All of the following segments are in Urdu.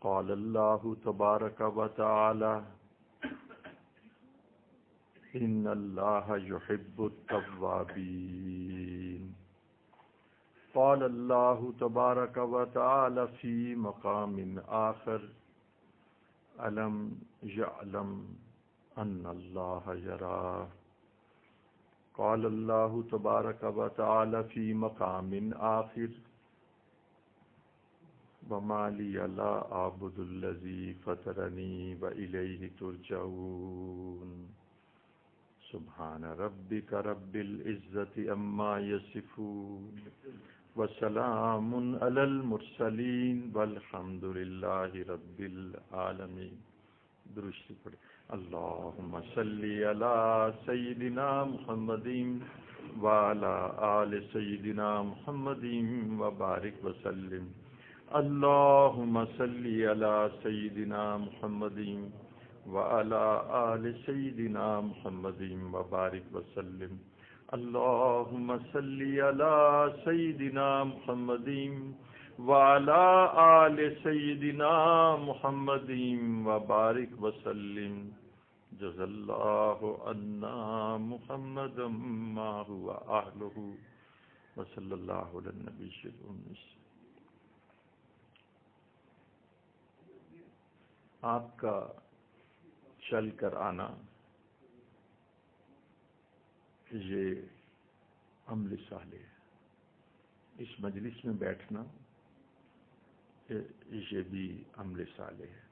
قال اللہ تبارک و تعالی ان اللہ یحب التوابین قال اللہ تبارک و تعالی فی مقام آخر الم یعلم ان اللہ یرا قال اللہ تبارک و تعالی فی مقام آخر وما لی لا اعبد الذی فطرنی والیہ ترجعون سبحان ربک رب العزت عما یصفون وسلام علی المرسلین والحمد للہ رب العالمین. درود پڑھیں. اللہم صلی علی سیدنا محمد وعلی آل سیدنا محمد وبارک وسلم. اللہم صلی علی سیدنا محمد وعلی آل سیدنا محمد وبارک وسلم. اللہم صلی علی سیدنا محمد وعلی آل سیدنا محمد وبارک وسلم. جزا اللہ عنا محمدا ما هو اہلہ وصلی اللہ علی النبی الامی. آپ کا چل کر آنا، یہ عمل صالح ہے. اس مجلس میں بیٹھنا یہ بھی عمل صالح ہے.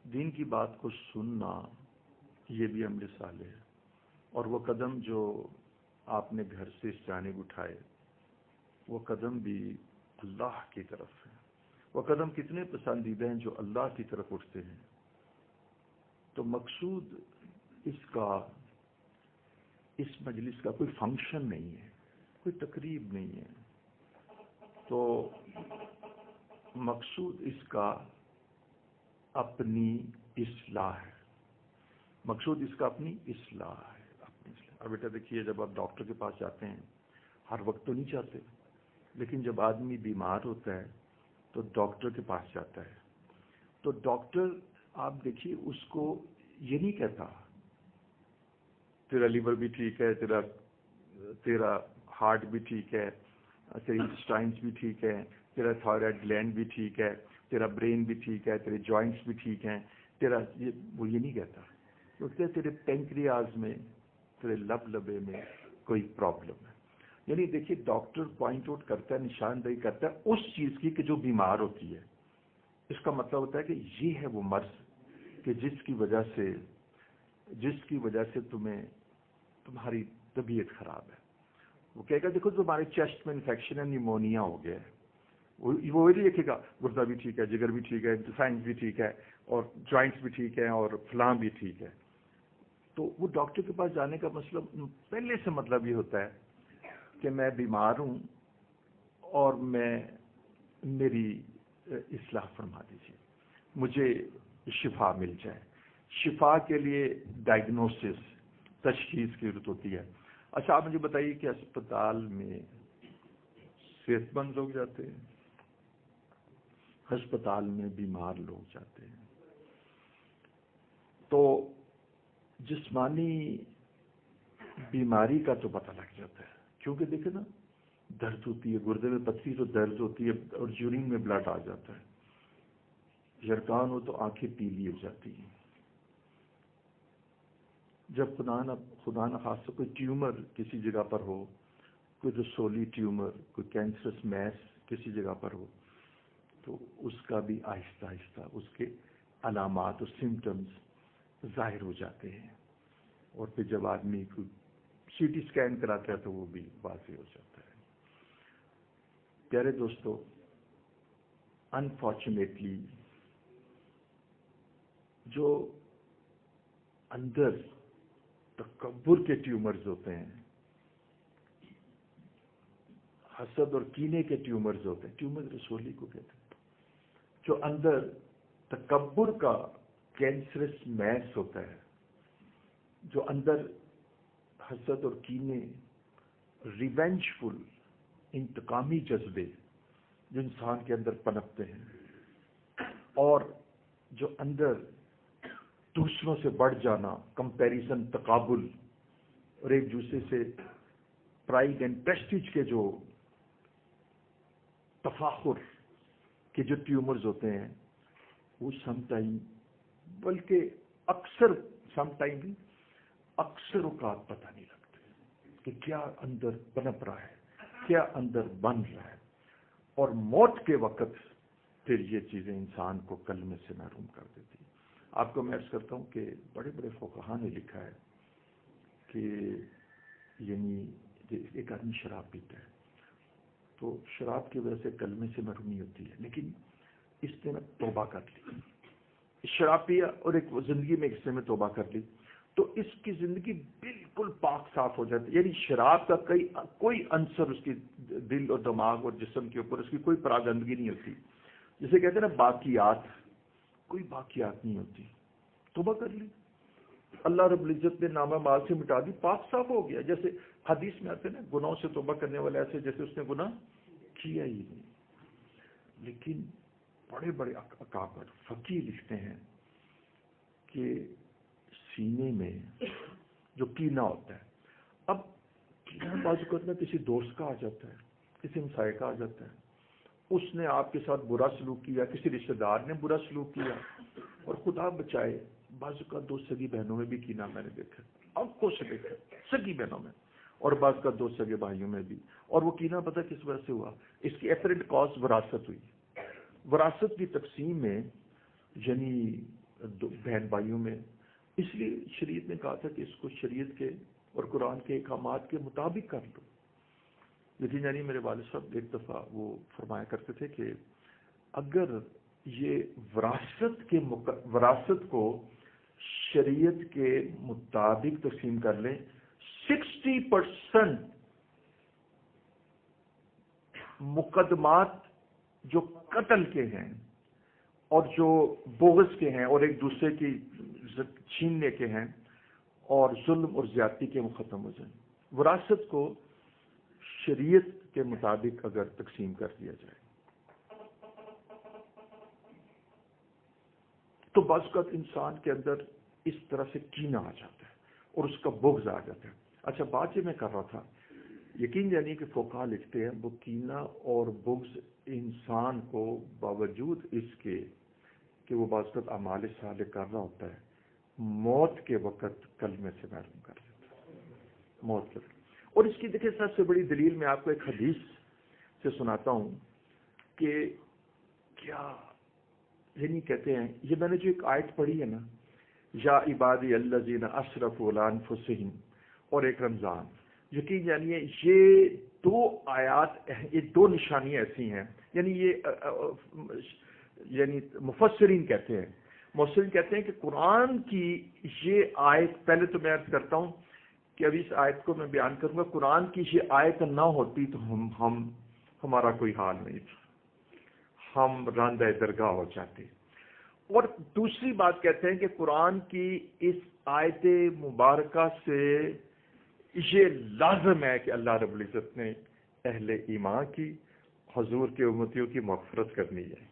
دین کی بات کو سننا یہ بھی عمل صالح ہے. اور وہ قدم جو آپ نے گھر سے اس جانب اٹھائے وہ قدم بھی اللہ کی طرف ہے. وہ قدم کتنے پسندیدہ ہیں جو اللہ کی طرف اٹھتے ہیں. تو مقصود اس مجلس کا کوئی فنکشن نہیں ہے، کوئی تقریب نہیں ہے. تو مقصود اس کا اپنی اصلاح ہے. مقصود اس کا اپنی اصلاح ہے. اب بیٹا دیکھیے، جب آپ ڈاکٹر کے پاس جاتے ہیں ہر وقت تو نہیں جاتے، لیکن جب آدمی بیمار ہوتا ہے تو ڈاکٹر کے پاس جاتا ہے. تو ڈاکٹر آپ دیکھیے اس کو یہ نہیں کہتا تیرا لیور بھی ٹھیک ہے، تیرا ہارٹ بھی ٹھیک ہے، تیری انٹسٹائنس بھی ٹھیک ہے، تیرا تھائرائڈ گلینڈ بھی ٹھیک ہے، تیرا برین بھی ٹھیک ہے، تیرے جوائنٹس بھی ٹھیک ہیں، وہ یہ نہیں کہتا. کہتے تیرے پینکریاز میں، تیرے لبے میں کوئی پرابلم ہے. یعنی دیکھیے ڈاکٹر پوائنٹ آؤٹ کرتا ہے، نشاندہی کرتا ہے اس چیز کی کہ جو بیمار ہوتی ہے. اس کا مطلب ہوتا ہے کہ یہ ہے وہ مرض کہ جس کی وجہ سے تمہاری طبیعت خراب ہے. وہ کہے گا دیکھو تمہارے چیسٹ میں انفیکشن ہے، نیمونیا ہو گیا ہے. وہ وہی دیکھے گا گردہ بھی ٹھیک ہے، جگر بھی ٹھیک ہے، انٹسٹائنس بھی ٹھیک ہے، اور جوائنٹس بھی ٹھیک ہے، اور فلاں بھی ٹھیک ہے. تو وہ ڈاکٹر کے پاس جانے کا پہلے سے مطلب یہ ہوتا ہے کہ میں بیمار ہوں اور میری اصلاح فرما دیجیے، مجھے شفا مل جائے. شفا کے لیے ڈائگنوسس، تشخیص کی ضرورت ہوتی ہے. اچھا آپ مجھے بتائیے کہ اسپتال میں صحت مند لوگ جاتے ہیں، ہسپتال میں بیمار لوگ جاتے ہیں. تو جسمانی بیماری کا تو پتہ لگ جاتا ہے، کیونکہ دیکھیں نا درد ہوتی ہے، گردے میں پتھری تو درد ہوتی ہے، اور یورین میں بلڈ آ جاتا ہے. یرکان ہو تو آنکھیں پیلی ہو جاتی ہیں. جب خدا نہ خاصہ کوئی ٹیومر کسی جگہ پر ہو، کوئی رسولی ٹیومر، کوئی کینسرس میس کسی جگہ پر ہو، تو اس کا بھی آہستہ آہستہ اس کے علامات اور سمٹمز ظاہر ہو جاتے ہیں. اور پھر جب آدمی کو سی ٹی اسکین کراتا ہے تو وہ بھی واضح ہو جاتا ہے. پیارے دوستو، انفارچونیٹلی جو اندر تکبر کے ٹیومرز ہوتے ہیں، حسد اور کینے کے ٹیومرز ہوتے ہیں، ٹیومر رسولی کو کہتے ہیں، جو اندر تکبر کا کینسرس میس ہوتا ہے، جو اندر حسد اور کینے، ریونجفل، انتقامی جذبے جو انسان کے اندر پنپتے ہیں، اور جو اندر دوسروں سے بڑھ جانا، کمپیریزن، تقابل، اور ایک دوسرے سے پرائڈ اینڈ پریسٹیج کے جو تفاخر کے جو ٹیومرز ہوتے ہیں، وہ سم ٹائم، بلکہ اکثر سم ٹائم بھی اکثر اوقات پتہ نہیں لگتے کہ کیا اندر پنپ رہا ہے، کیا اندر بن رہا ہے، اور موت کے وقت پھر یہ چیزیں انسان کو کلمے سے محروم کر دیتی. آپ کو میں عرض کرتا ہوں کہ بڑے بڑے فقہا نے لکھا ہے کہ یعنی ایک آدمی شراب پیتا ہے تو شراب کی وجہ سے کلمے سے محرومی ہوتی ہے، لیکن اس نے توبہ کر لی، شراب پیا اور ایک زندگی میں حصے میں توبہ کر لی، تو اس کی زندگی بالکل پاک صاف ہو جاتی ہے. یعنی شراب کا کوئی عنصر اس کی دل اور دماغ اور جسم کے اوپر اس کی کوئی پراگندگی نہیں ہوتی. جسے کہتے ہیں نا باقیات، کوئی باقیات نہیں ہوتی. توبہ کر لی، اللہ رب العزت نے نامہ مال سے مٹا دی، پاک صاف ہو گیا. جیسے حدیث میں آتے ہیں نا، گناہوں سے توبہ کرنے والے ایسے جیسے اس نے گناہ کیا ہی نہیں. لیکن بڑے بڑے اکابر فقیہ لکھتے ہیں کہ سینے میں جو کینہ ہوتا ہے، اب کینہ بعض اوقات میں کسی دوست کا آ جاتا ہے، کسی ہمسائے کا آ جاتا ہے، اس نے آپ کے ساتھ برا سلوک کیا، کسی رشتہ دار نے برا سلوک کیا، اور خدا بچائے بعض اوقات دو سگی بہنوں میں بھی کینہ میں نے دیکھا، آنکھوں سے دیکھا، سگی بہنوں میں، اور بعض کا دو سگے بھائیوں میں بھی. اور وہ کینہ پتہ کس وجہ سے ہوا؟ اس کی ایپرنٹ کاز وراثت ہوئی. وراثت کی تقسیم میں یعنی بہن بھائیوں میں، اس لیے شریعت نے کہا تھا کہ اس کو شریعت کے اور قرآن کے احکامات کے مطابق کر دو. لیکن یعنی میرے والد صاحب ایک دفعہ وہ فرمایا کرتے تھے کہ اگر یہ وراثت کو شریعت کے مطابق تقسیم کر لیں، 60% مقدمات جو قتل کے ہیں اور جو بغض کے ہیں اور ایک دوسرے کی چھیننے کے ہیں اور ظلم اور زیادتی کے، وہ ختم ہو جائیں. وراثت کو شریعت کے مطابق اگر تقسیم کر دیا جائے تو بعض اوقات انسان کے اندر اس طرح سے کینہ آ جاتا ہے اور اس کا بغض آ جاتا ہے. اچھا، بات یہ میں کر رہا تھا، یقین جانیے کہ فقہا لکھتے ہیں وہ کینہ اور بغض انسان کو باوجود اس کے کہ وہ بعض اوقات اعمال صالح کر رہا ہوتا ہے، موت کے وقت کلمے سے محروم کر دیتا ہے. موت کے وقت. اور اس کی دیکھیں سب سے بڑی دلیل میں آپ کو ایک حدیث سے سناتا ہوں کہ کیا یعنی کہتے ہیں، یہ میں نے جو ایک آیت پڑھی ہے نا، یا عبادی الذین اسرفوا علی انفسہم، اور ایک رمضان، یقین جانیے یہ دو آیات، یہ دو نشانیاں ایسی ہیں. یعنی یعنی مفسرین کہتے ہیں کہ قرآن کی یہ آیت، پہلے تو میں عرض کرتا ہوں کہ ابھی اس آیت کو میں بیان کروں گا، قرآن کی یہ آیت نہ ہوتی تو ہمارا کوئی حال نہیں تھا، ہم راندہ درگاہ ہو جاتے. اور دوسری بات کہتے ہیں کہ قرآن کی اس آیت مبارکہ سے یہ لازم ہے کہ اللہ رب العزت نے اہل ایمان کی، حضور کے امتیوں کی مغفرت کرنی ہے.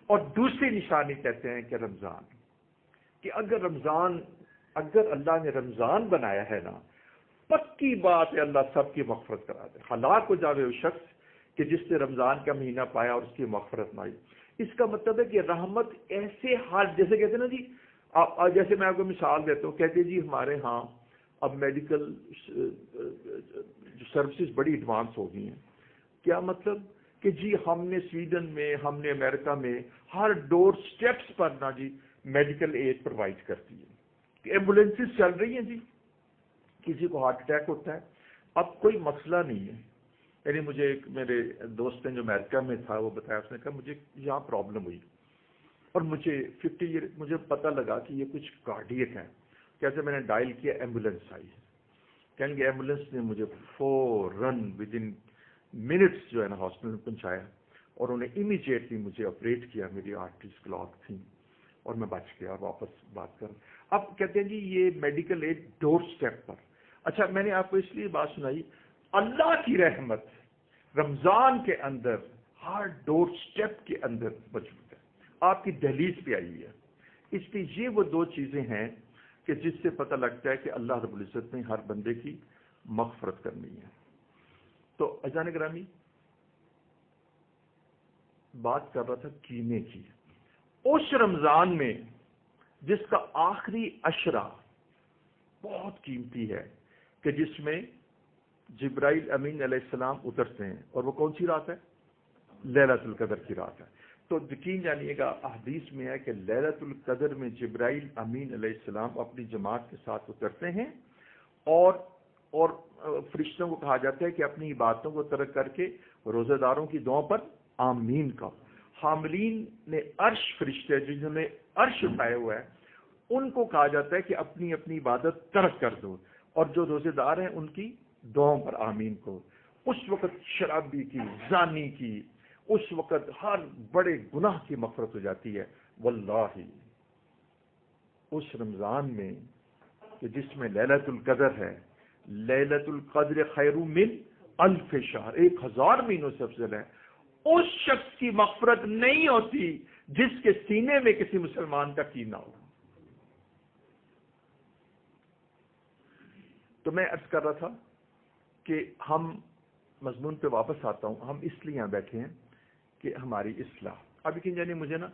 اور دوسری نشانی کہتے ہیں کہ رمضان، کہ اگر اللہ نے رمضان بنایا ہے نا، پکی بات ہے اللہ سب کی مغفرت کرا دے. ہلاک ہو جاوے وہ شخص کہ جس نے رمضان کا مہینہ پایا اور اس کی مغفرت نہ آئی. اس کا مطلب ہے کہ رحمت ایسے حال، جیسے کہتے ہیں نا جی، جیسے میں آپ کو مثال دیتا ہوں، کہتے ہیں جی ہمارے ہاں اب میڈیکل سروسز بڑی ایڈوانس ہو گئی ہیں. کیا مطلب؟ کہ جی ہم نے سویڈن میں، ہم نے امریکہ میں ہر ڈور سٹیپس پر نا جی میڈیکل ایڈ پرووائڈ کرتی ہے، کہ ایمبولینسز چل رہی ہیں جی. کسی کو ہارٹ اٹیک ہوتا ہے، اب کوئی مسئلہ نہیں ہے. یعنی مجھے ایک میرے دوست نے جو امریکہ میں تھا وہ بتایا، اس نے کہا مجھے یہاں پرابلم ہوئی اور مجھے 50 ایئر مجھے پتہ لگا کہ یہ کچھ کارڈیک ہے. کیسے میں نے ڈائل کیا، ایمبولینس آئی. کہیں گے ایمبولینس نے مجھے فوراً ود ان منٹس جو ہے نا ہاسپٹل میں پہنچایا اور انہیں امیجیٹلی مجھے آپریٹ کیا. میری آرٹریز کلاک تھیں اور میں بچ گیا اور واپس بات کر. اب کہتے ہیں جی یہ میڈیکل ایڈ ڈور سٹیپ پر. اچھا، میں نے آپ کو اس لیے بات سنائی، اللہ کی رحمت رمضان کے اندر ہر ڈور سٹیپ کے اندر موجود ہے. آپ کی دہلیز پہ آئی ہے. اس لیے یہ وہ دو چیزیں ہیں کہ جس سے پتہ لگتا ہے کہ اللہ رب العزت نے ہر بندے کی مغفرت کرنی ہے. تو اجان گرامی، بات کر رہا تھا کینے کی. اس رمضان میں جس کا آخری عشرہ بہت قیمتی ہے کہ جس میں جبرائیل امین علیہ السلام اترتے ہیں، اور وہ کون سی رات ہے؟ لیلۃ القدر کی رات ہے. تو یقین جانیے گا احادیث میں ہے کہ لیلۃ القدر میں جبرائیل امین علیہ السلام اپنی جماعت کے ساتھ اترتے ہیں، اور فرشتوں کو کہا جاتا ہے کہ اپنی عبادتوں کو ترک کر کے روزہ داروں کی دعاؤں پر آمین کا. حاملین نے عرش فرشتے جنہوں نے عرش اٹھایا ہوا ہے ان کو کہا جاتا ہے کہ اپنی اپنی عبادت ترک کر دو، اور جو روزے دار ہیں ان کی دعاؤں پر آمین کو. اس وقت شرابی کی، زانی کی، اس وقت ہر بڑے گناہ کی مغفرت ہو جاتی ہے. واللہ اس رمضان میں کہ جس میں لیلۃ القدر ہے، لیلۃ القدر خیر من الف شہر، 1000 مہینوں سے افضل ہے، اس شخص کی مغفرت نہیں ہوتی جس کے سینے میں کسی مسلمان کا کینہ ہو. تو میں عرض کر رہا تھا کہ ہم مضمون پہ واپس آتا ہوں. ہم اس لیے یہاں بیٹھے ہیں کہ ہماری اصلاح. اب یقین جانیے مجھے نا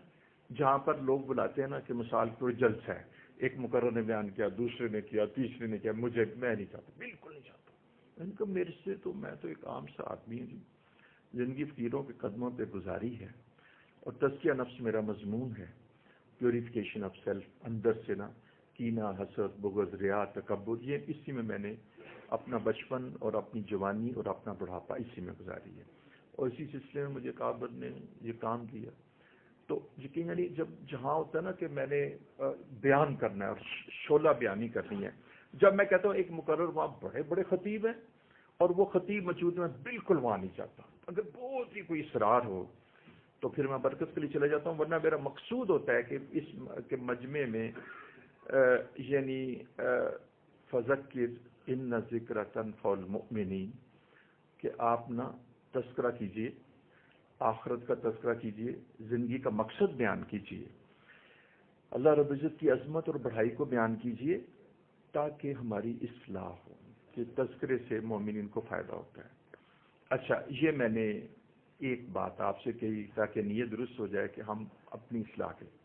جہاں پر لوگ بلاتے ہیں نا کہ مثال کوئی جلسہ ہے، ایک مقرر نے بیان کیا، دوسرے نے کیا، تیسرے نے کیا، میں نہیں چاہتا، بالکل نہیں چاہتا. ان کو میرے سے تو میں تو ایک عام سا آدمی ہوں جی، زندگی فقیروں کے قدموں پہ گزاری ہے، اور تزکیہ نفس میرا مضمون ہے. پیوریفیکیشن آف سیلف، اندر سے نا کینہ، حسد، بغض، ریا، تکبر، یہ اسی میں نے اپنا بچپن اور اپنی جوانی اور اپنا بڑھاپا اسی میں گزاری ہے. اور اسی سلسلے میں مجھے کابر نے یہ کام دیا. تو یقیناً جب جہاں ہوتا ہے نا کہ میں نے بیان کرنا ہے اور شعلہ بیانی کرنی ہے، جب میں کہتا ہوں ایک مقرر وہاں بڑے بڑے خطیب ہیں اور وہ خطیب موجود میں بالکل وہاں نہیں چاہتا. اگر بہت ہی کوئی اصرار ہو تو پھر میں برکت کے لیے چلا جاتا ہوں، ورنہ میرا مقصود ہوتا ہے کہ اس کے مجمع میں یعنی فذکر ان ذکر تنفع المؤمنین، کہ آپ نا تذکرہ کیجئے، آخرت کا تذکرہ کیجئے، زندگی کا مقصد بیان کیجئے، اللہ رب العزت کی عظمت اور بڑائی کو بیان کیجئے تاکہ ہماری اصلاح ہو، کہ تذکرے سے مومنین کو فائدہ ہوتا ہے. اچھا، یہ میں نے ایک بات آپ سے کہی تاکہ نیت درست ہو جائے کہ ہم اپنی اصلاح کریں.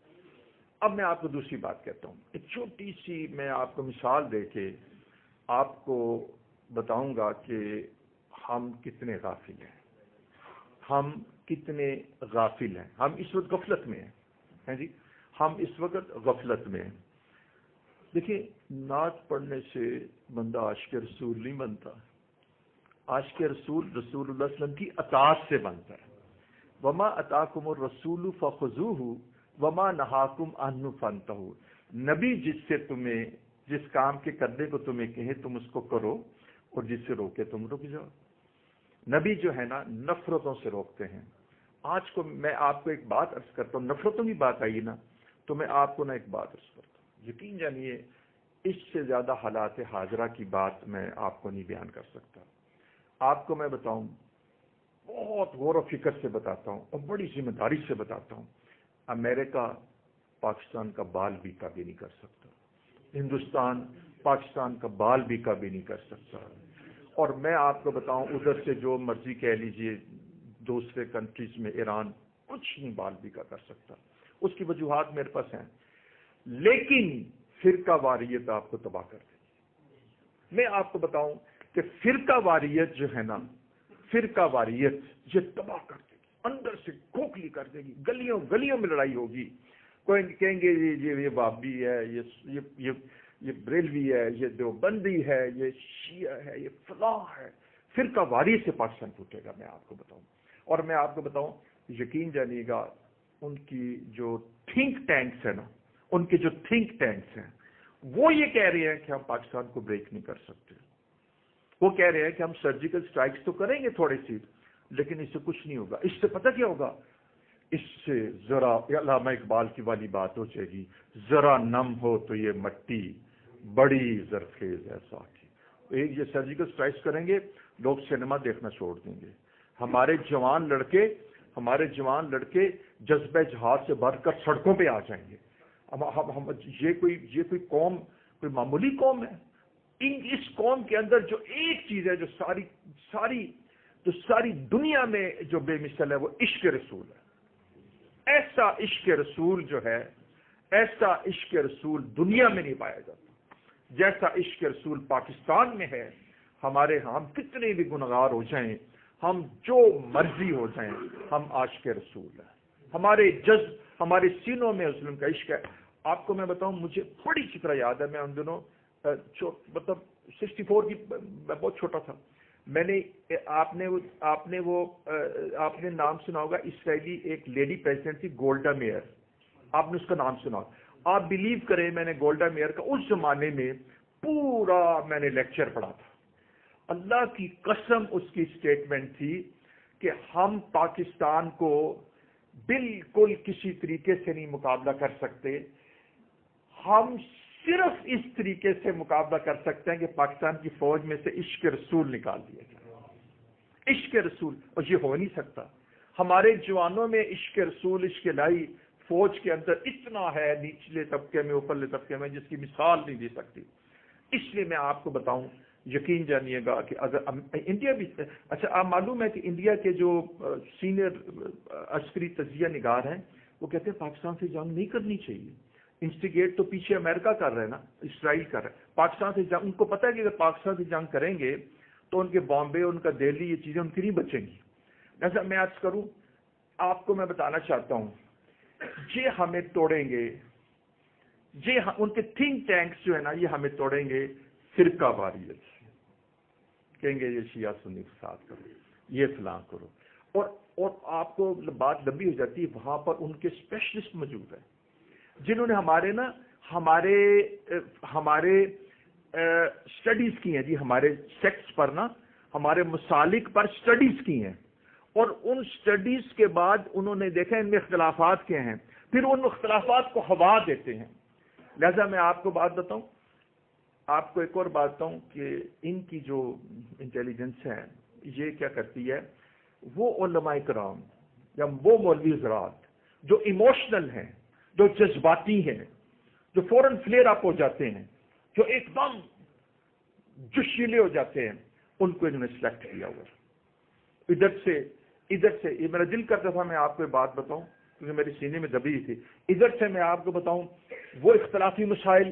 اب میں آپ کو دوسری بات کہتا ہوں. ایک چھوٹی سی میں آپ کو مثال دے کے آپ کو بتاؤں گا کہ ہم کتنے غافل ہیں. ہم کتنے غافل ہیں. ہم اس وقت غفلت میں ہیں جی، ہم اس وقت غفلت میں ہیں. دیکھیں، نعت پڑھنے سے بندہ عاشق رسول نہیں بنتا. عاشق رسول رسول اللہ صلی اللہ علیہ وسلم کی اطاعت سے بنتا ہے. وما اتاکم الرسول فخذوہ وما نہاکم عنہ فانتہوا. نبی جس کام کے کرنے کو تمہیں کہے تم اس کو کرو، اور جس سے روکے تم رک جاؤ. نبی جو ہے نا نفرتوں سے روکتے ہیں. آج کو میں آپ کو ایک بات عرض کرتا ہوں، نفرتوں کی بات آئی نا تو میں آپ کو نا ایک بات عرض کرتا ہوں. یقین جانیے اس سے زیادہ حالات حاضرہ کی بات میں آپ کو نہیں بیان کر سکتا. آپ کو میں بتاؤں، بہت غور و فکر سے بتاتا ہوں اور بڑی ذمہ داری سے بتاتا ہوں، امریکہ پاکستان کا بال بھی کبھی نہیں کر سکتا. ہندوستان پاکستان کا بال بھی کبھی نہیں کر سکتا. اور میں آپ کو بتاؤں ادھر سے جو مرضی کہہ لیجئے، دوسرے کنٹریز میں ایران کچھ نہیں بال بھی کا کر سکتا. اس کی وجوہات میرے پاس ہیں، لیکن فرقہ واریت آپ کو تباہ کر دے گی. میں آپ کو بتاؤں کہ فرقہ واریت جو ہے نا، فرقہ واریت یہ تباہ کر دے گی، اندر سے کھوکھلی کر دے گی. گلیوں گلیوں میں لڑائی ہوگی. کوئی کہیں گے یہ وابی ہے، یہ بریلوی ہے، یہ دیوبندی ہے، یہ شیعہ ہے، یہ فلاں ہے. فرقہ واریت سے پاکستان ٹوٹے گا، میں آپ کو بتاؤں. اور میں آپ کو بتاؤں، یقین جانیے گا ان کی جو تھنک ٹینکس ہیں نا، ان کے جو تھنک ٹینکس ہیں وہ یہ کہہ رہے ہیں کہ ہم پاکستان کو بریک نہیں کر سکتے. وہ کہہ رہے ہیں کہ ہم سرجیکل سٹرائکس تو کریں گے تھوڑی سی، لیکن اس سے کچھ نہیں ہوگا. اس سے پتہ کیا ہوگا؟ اس سے ذرا علامہ اقبال کی والی بات ہو جائے گی، ذرا نم ہو تو یہ مٹی بڑی زرخیز ہے ساقی. یہ سرجیکل سٹرائکس کریں گے، لوگ سینما دیکھنا چھوڑ دیں گے. ہمارے جوان لڑکے جذبہ جہاد سے بڑھ کر سڑکوں پہ آ جائیں گے. یہ کوئی قوم کوئی معمولی قوم ہے؟ اس قوم کے اندر جو ایک چیز ہے جو ساری دنیا میں جو بے مثل ہے وہ عشق رسول ہے. ایسا عشق رسول جو ہے، ایسا عشق رسول دنیا میں نہیں پایا جاتا جیسا عشق رسول پاکستان میں ہے. ہمارے ہم کتنے بھی گنہگار ہو جائیں، ہم جو مرضی ہو جائیں، ہم عاشق رسول ہیں. ہمارے سینوں میں رسول کا عشق ہے. آپ کو میں بتاؤں، مجھے بڑی اچھی طرح یاد ہے، میں ان دنوں مطلب 64 کی، میں بہت چھوٹا تھا. میں نے آپ نے نام سنا ہوگا، اسرائیلی ایک لیڈی پریزیڈنٹ تھی گولڈا میئر. آپ نے اس کا نام سنا. آپ بلیو کریں، میں نے گولڈا میئر کا اس زمانے میں پورا میں نے لیکچر پڑھا تھا. اللہ کی قسم اس کی اسٹیٹمنٹ تھی کہ ہم پاکستان کو بالکل کسی طریقے سے نہیں مقابلہ کر سکتے. ہم صرف اس طریقے سے مقابلہ کر سکتے ہیں کہ پاکستان کی فوج میں سے عشق رسول نکال دیا جائے. عشق رسول، اور یہ ہو نہیں سکتا. ہمارے جوانوں میں عشق رسول، عشق الہی فوج کے اندر اتنا ہے، نچلے طبقے میں اوپرلے طبقے میں، جس کی مثال نہیں دے سکتی. اس لیے میں آپ کو بتاؤں، یقین جانیے گا کہ اگر انڈیا بھی، اچھا آپ معلوم ہے کہ انڈیا کے جو سینئر عسکری تجزیہ نگار ہیں وہ کہتے ہیں پاکستان سے جنگ نہیں کرنی چاہیے. انسٹیگیٹ تو پیچھے امریکہ کر رہے ہیں نا، اسرائیل کر رہا ہے. پاکستان سے جنگ، ان کو پتہ ہے کہ اگر پاکستان سے جنگ کریں گے تو ان کے بامبے، ان کا دہلی، یہ چیزیں ان کی نہیں بچیں گی. جیسا میں عرض کروں آپ کو، میں بتانا چاہتا ہوں، یہ ہمیں توڑیں گے، ان کے تھنک ٹینکس جو ہے نا، یہ ہمیں توڑیں گے فرقہ واریت. کہیں گے یہ شیعہ سنی فساد کرو، یہ فلاں کرو. اور آپ کو بات لمبی ہو جاتی ہے. وہاں پر ان کے اسپیشلسٹ موجود ہیں جنہوں نے ہمارے اسٹڈیز کی ہیں جی، ہمارے سیکٹس پر نا، ہمارے مسالک پر اسٹڈیز کی ہیں. اور ان اسٹڈیز کے بعد انہوں نے دیکھا ان میں اختلافات کیا ہیں، پھر ان اختلافات کو ہوا دیتے ہیں. لہذا میں آپ کو بات بتاؤں، آپ کو ایک اور بات بتاؤں کہ ان کی جو انٹیلیجنس ہے یہ کیا کرتی ہے، وہ علماء کرام یا وہ مولوی حضرات جو ایموشنل ہیں، جو جذباتی ہیں، جو فوراً فلیئر اپ ہو جاتے ہیں، جو ایک دم جوشیلے ہو جاتے ہیں، ان کو انہوں نے سلیکٹ کیا ہوا. ادھر سے یہ میرا دل کرتا تھا میں آپ کو بات بتاؤں کیونکہ میرے سینے میں دبی تھی. ادھر سے میں آپ کو بتاؤں وہ اختلافی مسائل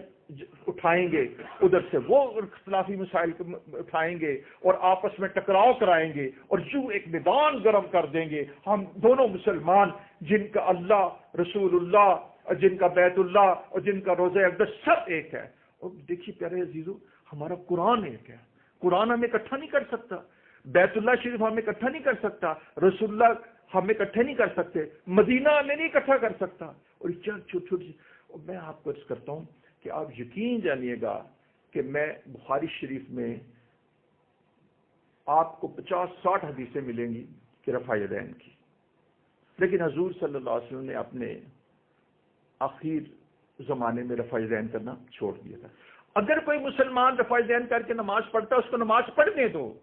اٹھائیں گے، ادھر سے وہ اختلافی مسائل اٹھائیں گے اور آپس میں ٹکراؤ کرائیں گے اور یوں ایک میدان گرم کر دیں گے. ہم دونوں مسلمان جن کا اللہ، رسول اللہ، جن کا بیت اللہ اور جن کا روزہ اقدس سب ایک ہے. اور دیکھیے پیارے عزیزو، ہمارا قرآن ایک ہے. قرآن ہمیں اکٹھا نہیں کر سکتا، بیت اللہ شریف ہمیں اکٹھا نہیں کر سکتا، رسول اللہ ہمیں اکٹھے نہیں کر سکتے، مدینہ ہمیں نہیں اکٹھا کر سکتا. اور چھوٹی میں آپ کو عرض کرتا ہوں کہ آپ یقین جانیے گا کہ میں بخاری شریف میں آپ کو 50-60 حدیثیں ملیں گی کہ رفع یدین کی، لیکن حضور صلی اللہ علیہ وسلم نے اپنے آخر زمانے میں رفع یدین کرنا چھوڑ دیا تھا. اگر کوئی مسلمان رفع یدین کر کے نماز پڑھتا ہے، اس کو نماز پڑھنے دو،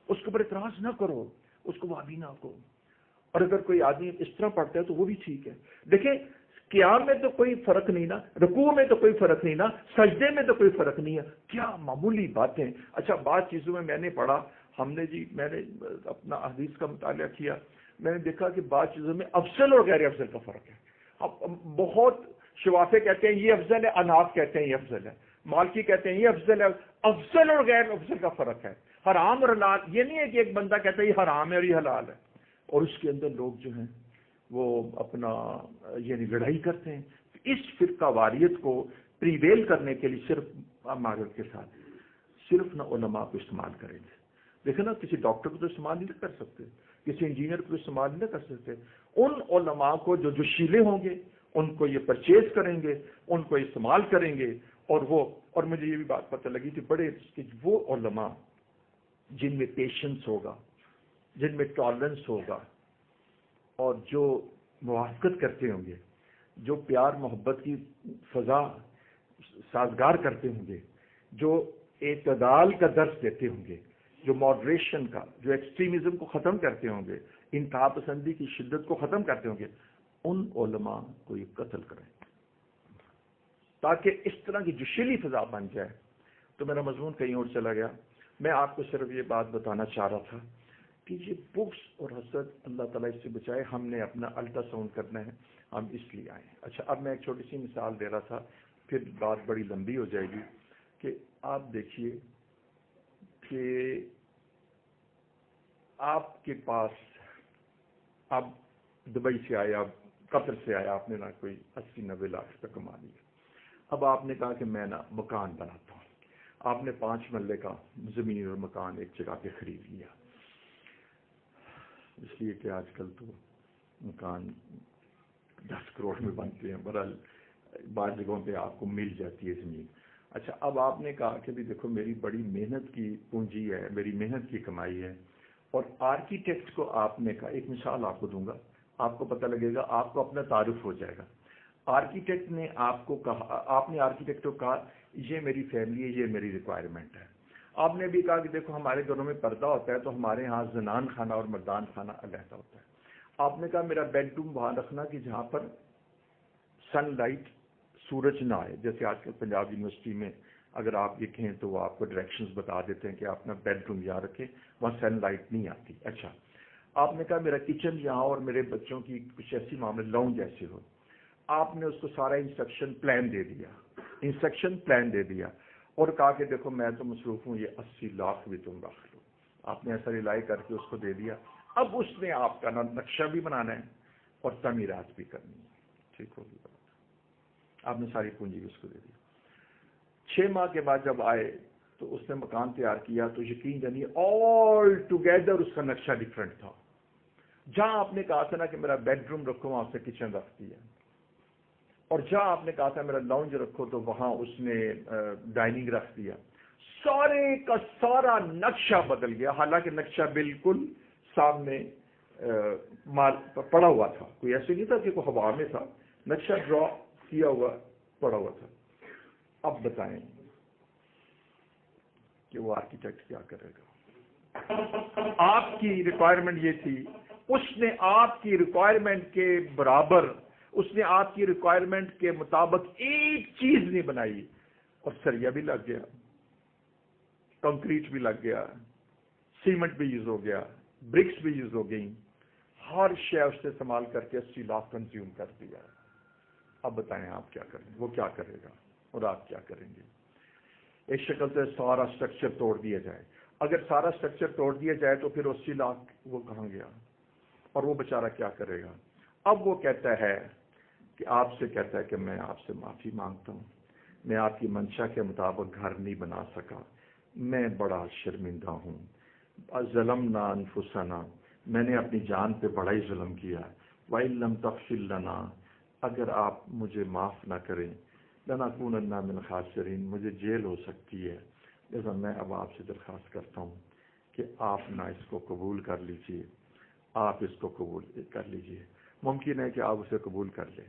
اس کے اوپر اعتراض نہ کرو، اس کو وابی نہ کرو. اور اگر کوئی آدمی اس طرح پڑھتا ہے تو وہ بھی ٹھیک ہے. دیکھیں قیام میں تو کوئی فرق نہیں نا، رکوع میں تو کوئی فرق نہیں نا، سجدے میں تو کوئی فرق نہیں ہے. کیا معمولی باتیں. اچھا بعض چیزوں میں نے پڑھا، میں نے اپنا حدیث کا مطالعہ کیا، میں نے دیکھا کہ بعض چیزوں میں افضل اور غیر افضل کا فرق ہے. اب بہت شوافے کہتے ہیں یہ افضل ہے، اناف کہتے ہیں یہ افضل ہے، مالکی کہتے ہیں یہ افضل ہے. افضل اور غیر افضل کا فرق ہے. حرام اور حلال یہ نہیں ہے کہ ایک بندہ کہتا ہے یہ حرام ہے اور یہ حلال ہے اور اس کے اندر لوگ جو ہیں وہ اپنا یعنی لڑائی کرتے ہیں. اس فرقہ واریت کو پریویل کرنے کے لیے صرف معذرت کے ساتھ صرف نہ علماء کو استعمال کریں گے. دیکھیں نا، کسی ڈاکٹر کو تو استعمال نہیں کر سکتے، کسی انجینئر کو استعمال نہیں کر سکتے. ان علماء کو جو شیلے ہوں گے ان کو یہ پرچیز کریں گے، ان کو استعمال کریں گے. اور مجھے یہ بھی بات پتہ لگی کہ بڑے کہ وہ علماء جن میں پیشنس ہوگا، جن میں ٹالرنس ہوگا اور جو موافقت کرتے ہوں گے، جو پیار محبت کی فضا سازگار کرتے ہوں گے، جو اعتدال کا درس دیتے ہوں گے، جو ماڈریشن کا، جو ایکسٹریمزم کو ختم کرتے ہوں گے، انتہا پسندی کی شدت کو ختم کرتے ہوں گے، ان علماء کو یہ قتل کریں تاکہ اس طرح کی جوشیلی فضا بن جائے. تو میرا مضمون کہیں اور چلا گیا. میں آپ کو صرف یہ بات بتانا چاہ رہا تھا کہ یہ بغض اور حسد اللہ تعالیٰ اس سے بچائے. ہم نے اپنا الٹرا ساؤنڈ کرنا ہے, ہم اس لیے آئے ہیں. اچھا, اب میں ایک چھوٹی سی مثال دے رہا تھا, پھر بات بڑی لمبی ہو جائے گی. کہ آپ دیکھیے کہ آپ کے پاس, آپ دبئی سے آئے, آپ قطر سے آئے, آپ نے نہ کوئی 80-90 لاکھ روپے کما لیا. اب آپ نے کہا کہ میں نا مکان بناتا ہوں. آپ نے 5 مرلے کا زمین اور مکان ایک جگہ پہ خرید لیا, اس لیے کہ آج کل تو مکان 10 کروڑ میں بنتے ہیں. برحال بعض جگہوں پہ آپ کو مل جاتی ہے زمین. اچھا, اب آپ نے کہا کہ بھی دیکھو میری بڑی محنت کی پونجی ہے, میری محنت کی کمائی ہے. اور آرکیٹیکٹ کو آپ نے کہا, ایک مثال آپ کو دوں گا, آپ کو پتہ لگے گا, آپ کو اپنا تعارف ہو جائے گا. آرکیٹیکٹ نے آپ کو کہا, آپ نے آرکیٹیکٹ کو کہا یہ میری فیملی ہے, یہ میری ریکوائرمنٹ ہے. آپ نے بھی کہا کہ دیکھو ہمارے گھروں میں پردہ ہوتا ہے تو ہمارے ہاں زنان خانہ اور مردان خانہ علیحدہ ہوتا ہے. آپ نے کہا میرا بیڈ روم وہاں رکھنا کہ جہاں پر سن لائٹ, سورج نہ آئے. جیسے آج کل پنجاب یونیورسٹی میں اگر آپ یہ کہیں تو وہ آپ کو ڈائریکشنز بتا دیتے ہیں کہ آپ اپنا بیڈ روم یہاں رکھیں, وہاں سن لائٹ نہیں آتی. اچھا, آپ نے کہا میرا کچن یہاں اور میرے بچوں کی کچھ ایسی معاملے لاؤنج ایسے ہو. آپ نے اس کو سارا انسٹرکشن پلان دے دیا اور کہا کہ دیکھو میں تو مصروف ہوں, یہ 80 لاکھ بھی تم رکھ لو. آپ نے ایسا رلائی کر کے اس کو دے دیا. اب اس نے آپ کا نقشہ بھی بنانا ہے اور تعمیرات بھی کرنی ہے. ٹھیک ہوگی بات, آپ نے ساری پونجی اس کو دے دی. 6 ماہ کے بعد جب آئے تو اس نے مکان تیار کیا تو یقین جانیے آل ٹوگیدر اس کا نقشہ ڈفرینٹ تھا. جہاں آپ نے کہا تھا نا کہ میرا بیڈ روم رکھو, وہاں سے کچن رکھ دیا, اور جہاں آپ نے کہا تھا میرا لاؤنج رکھو تو وہاں اس نے ڈائننگ رکھ دیا. سارے کا سارا نقشہ بدل گیا, حالانکہ نقشہ بالکل سامنے پڑا ہوا تھا. کوئی ایسے نہیں تھا کہ کوئی ہوا میں تھا, نقشہ ڈرا کیا ہوا پڑا ہوا تھا. اب بتائیں کہ وہ آرکیٹیکٹ کیا کرے گا؟ آپ کی ریکوائرمنٹ یہ تھی, اس نے آپ کی ریکوائرمنٹ کے برابر, اس نے آپ کی ریکوائرمنٹ کے مطابق ایک چیز نہیں بنائی, اور سریا بھی لگ گیا, کنکریٹ بھی لگ گیا, سیمنٹ بھی یوز ہو گیا, برکس بھی یوز ہو گئی, ہر شے اس سے استعمال کر کے 80 لاکھ کنزیوم کر دیا. اب بتائیں آپ کیا کریں گے, وہ کیا کرے گا اور آپ کیا کریں گے؟ ایک شکل سے سارا سٹرکچر توڑ دیا جائے. اگر سارا سٹرکچر توڑ دیا جائے تو پھر 80 لاکھ وہ کہاں گیا, اور وہ بیچارہ کیا کرے گا؟ اب وہ کہتا ہے کہ آپ سے کہتا ہے کہ میں آپ سے معافی مانگتا ہوں, میں آپ کی منشا کے مطابق گھر نہیں بنا سکا, میں بڑا شرمندہ ہوں. ظلمنا انفسنا, میں نے اپنی جان پہ بڑا ہی ظلم کیا. وَإِن لَّمْ تَغْفِرْ لَنَا, اگر آپ مجھے معاف نہ کریں, لَنَكُونَنَّ مِنَ الْخَاسِرِينَ, مجھے جیل ہو سکتی ہے. لہذا میں اب آپ سے درخواست کرتا ہوں کہ آپ نہ اس کو قبول کر لیجئے, آپ اس کو قبول کر لیجئے. ممکن ہے کہ آپ اسے قبول کر لیں.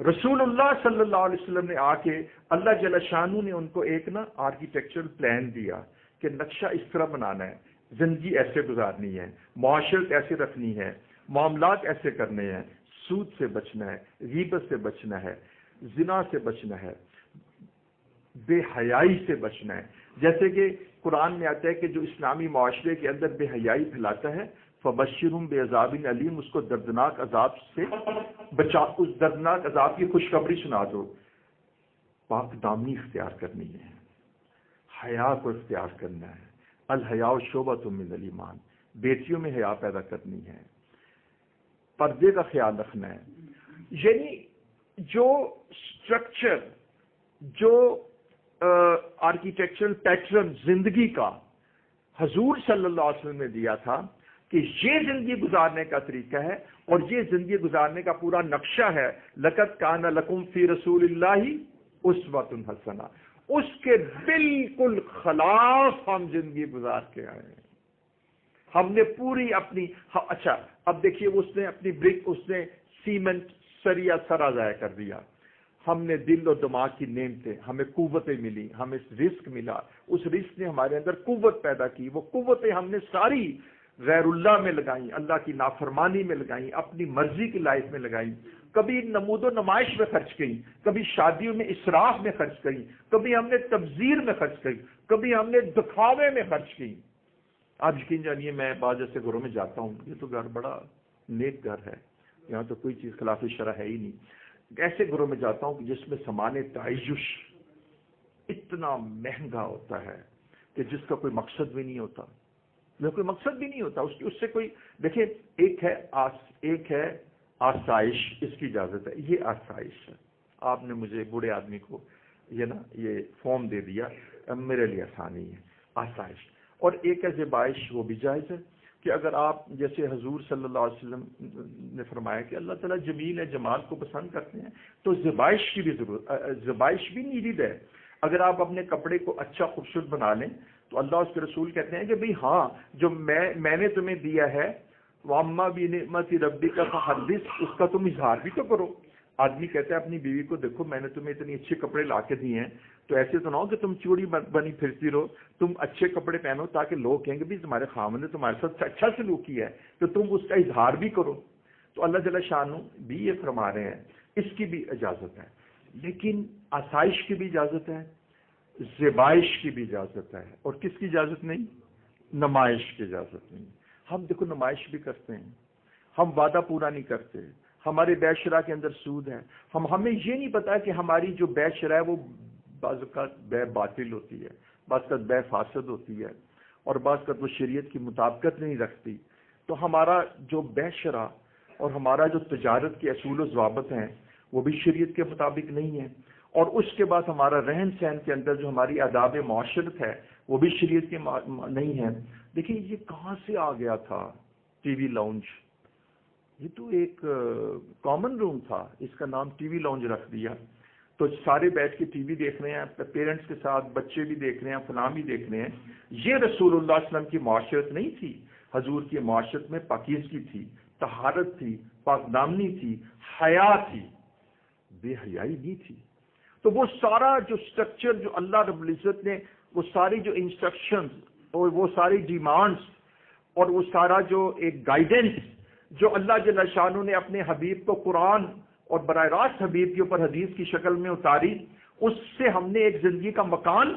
رسول اللہ صلی اللہ علیہ وسلم نے آ کے, اللہ جل شانہ نے ان کو ایک نا آرکیٹیکچرل پلان دیا کہ نقشہ اس طرح بنانا ہے, زندگی ایسے گزارنی ہے, معاشرت ایسے رکھنی ہے, معاملات ایسے کرنے ہیں, سود سے بچنا ہے, غیبت سے بچنا ہے, زنا سے بچنا ہے, بے حیائی سے بچنا ہے. جیسے کہ قرآن میں آتا ہے کہ جو اسلامی معاشرے کے اندر بے حیائی پھیلاتا ہے, فبشرہم بعذاب علیم, اس کو دردناک عذاب سے بچا, اس دردناک عذاب کی خوشخبری سنا دو. پاک دامنی اختیار کرنی ہے, حیا کو اختیار کرنا ہے. الحیاء شعبۃ من الایمان, بیٹیوں میں حیا پیدا کرنی ہے, پردے کا خیال رکھنا ہے. یعنی جو اسٹرکچر, جو آرکیٹیکچرل پیٹرن زندگی کا حضور صلی اللہ علیہ وسلم نے دیا تھا کہ یہ زندگی گزارنے کا طریقہ ہے اور یہ زندگی گزارنے کا پورا نقشہ ہے. لقد کان لکم فی رسول اللہ اسوۃ حسنہ, اس کے بالکل خلاف ہم زندگی گزار کے آئے ہیں. ہم نے پوری اپنی, اچھا اب دیکھیے اس نے اپنی برک, اس نے سیمنٹ سریا سرا ضائع کر دیا. ہم نے دل اور دماغ کی نعمتیں, ہمیں قوتیں ملی, ہمیں رزق ملا, اس رزق نے ہمارے اندر قوت پیدا کی. وہ قوتیں ہم نے ساری غیر اللہ میں لگائیں, اللہ کی نافرمانی میں لگائیں, اپنی مرضی کی لائف میں لگائیں. کبھی نمود و نمائش میں خرچ کی، کبھی شادیوں میں اسراف میں خرچ کی، کبھی ہم نے تبذیر میں خرچ کی، کبھی ہم نے دکھاوے میں خرچ کی۔ آپ یقین جانیے میں بعض ایسے گھروں میں جاتا ہوں، یہ تو گھر بڑا نیک گھر ہے، یہاں تو کوئی چیز خلاف شرع ہے ہی نہیں، ایسے گھروں میں جاتا ہوں جس میں سامان تعیش اتنا مہنگا ہوتا ہے کہ جس کا کوئی مقصد بھی نہیں ہوتا، کوئی مقصد بھی نہیں ہوتا اس سے کوئی، دیکھیں ایک ہے آسائش، اس کی اجازت ہے، یہ آسائش ہے، آپ نے مجھے بوڑھے آدمی کو یہ فارم دے دیا، میرے لیے آسانی ہے، آسائش۔ اور ایک ہے زیبائش، وہ بھی جائز ہے کہ اگر آپ جیسے حضور صلی اللہ علیہ وسلم نے فرمایا کہ اللہ تعالیٰ جمیل ہے، جمال کو پسند کرتے ہیں، تو زیبائش کی بھی زیبائش بھی نیڈڈ ہے۔ اگر آپ اپنے کپڑے کو اچھا خوبصورت بنا لیں تو اللہ اس کے رسول کہتے ہیں کہ بھئی ہاں جو میں نے تمہیں دیا ہے وَأَمَّا بِنِعْمَةِ رَبِّكَ فَحَدِّثْ، اس کا تم اظہار بھی تو کرو۔ آدمی کہتا ہے اپنی بیوی کو دیکھو میں نے تمہیں اتنے اچھے کپڑے لا کے دیے ہیں، تو ایسے تو نہ ہو کہ تم چوڑی بنی پھرتی رہو، تم اچھے کپڑے پہنو تاکہ لوگ کہیں گے بھی تمہارے خاوند نے تمہارے ساتھ اچھا سلوک کیا ہے، تو تم اس کا اظہار بھی کرو۔ تو اللہ جل شانہ بھی یہ فرما رہے ہیں اس کی بھی اجازت ہے، لیکن آسائش کی بھی اجازت ہے، زیبائش کی بھی اجازت ہے، اور کس کی اجازت نہیں؟ نمائش کی اجازت نہیں۔ ہم دیکھو نمائش بھی کرتے ہیں، ہم وعدہ پورا نہیں کرتے، ہمارے بیع شرع کے اندر سود ہے، ہمیں یہ نہیں پتا کہ ہماری جو بیع شرع ہے وہ بعض اوقات بیع باطل ہوتی ہے، بعض اوقات بیع فاسد ہوتی ہے، اور بعض اوقات وہ شریعت کی مطابقت نہیں رکھتی۔ تو ہمارا جو بیع شرع اور ہمارا جو تجارت کے اصول و ضوابط ہیں وہ بھی شریعت کے مطابق نہیں ہے، اور اس کے بعد ہمارا رہن سہن کے اندر جو ہماری آداب معاشرت ہے وہ بھی شریعت کے نہیں ہے۔ دیکھیں یہ کہاں سے آ گیا تھا ٹی وی لاؤنج، یہ تو ایک کامن روم تھا، اس کا نام ٹی وی لاؤنج رکھ دیا، تو سارے بیٹھ کے ٹی وی دیکھ رہے ہیں، پیرنٹس کے ساتھ بچے بھی دیکھ رہے ہیں، فلاں بھی دیکھ رہے ہیں۔ یہ رسول اللہ صلی اللہ علیہ وسلم کی معاشرت نہیں تھی، حضور کی معاشرت میں پاکیزگی تھی، طہارت تھی، پاک دامنی تھی، حیا تھی، بے حیائی نہیں تھی۔ تو وہ سارا جو سٹرکچر جو اللہ رب العزت نے، وہ ساری جو انسٹرکشنز اور وہ ساری ڈیمانڈز اور وہ سارا جو ایک گائیڈنس جو اللہ جل شانہ نے اپنے حبیب کو قرآن اور براہ راست حبیب کے اوپر حدیث کی شکل میں اتاری، اس سے ہم نے ایک زندگی کا مکان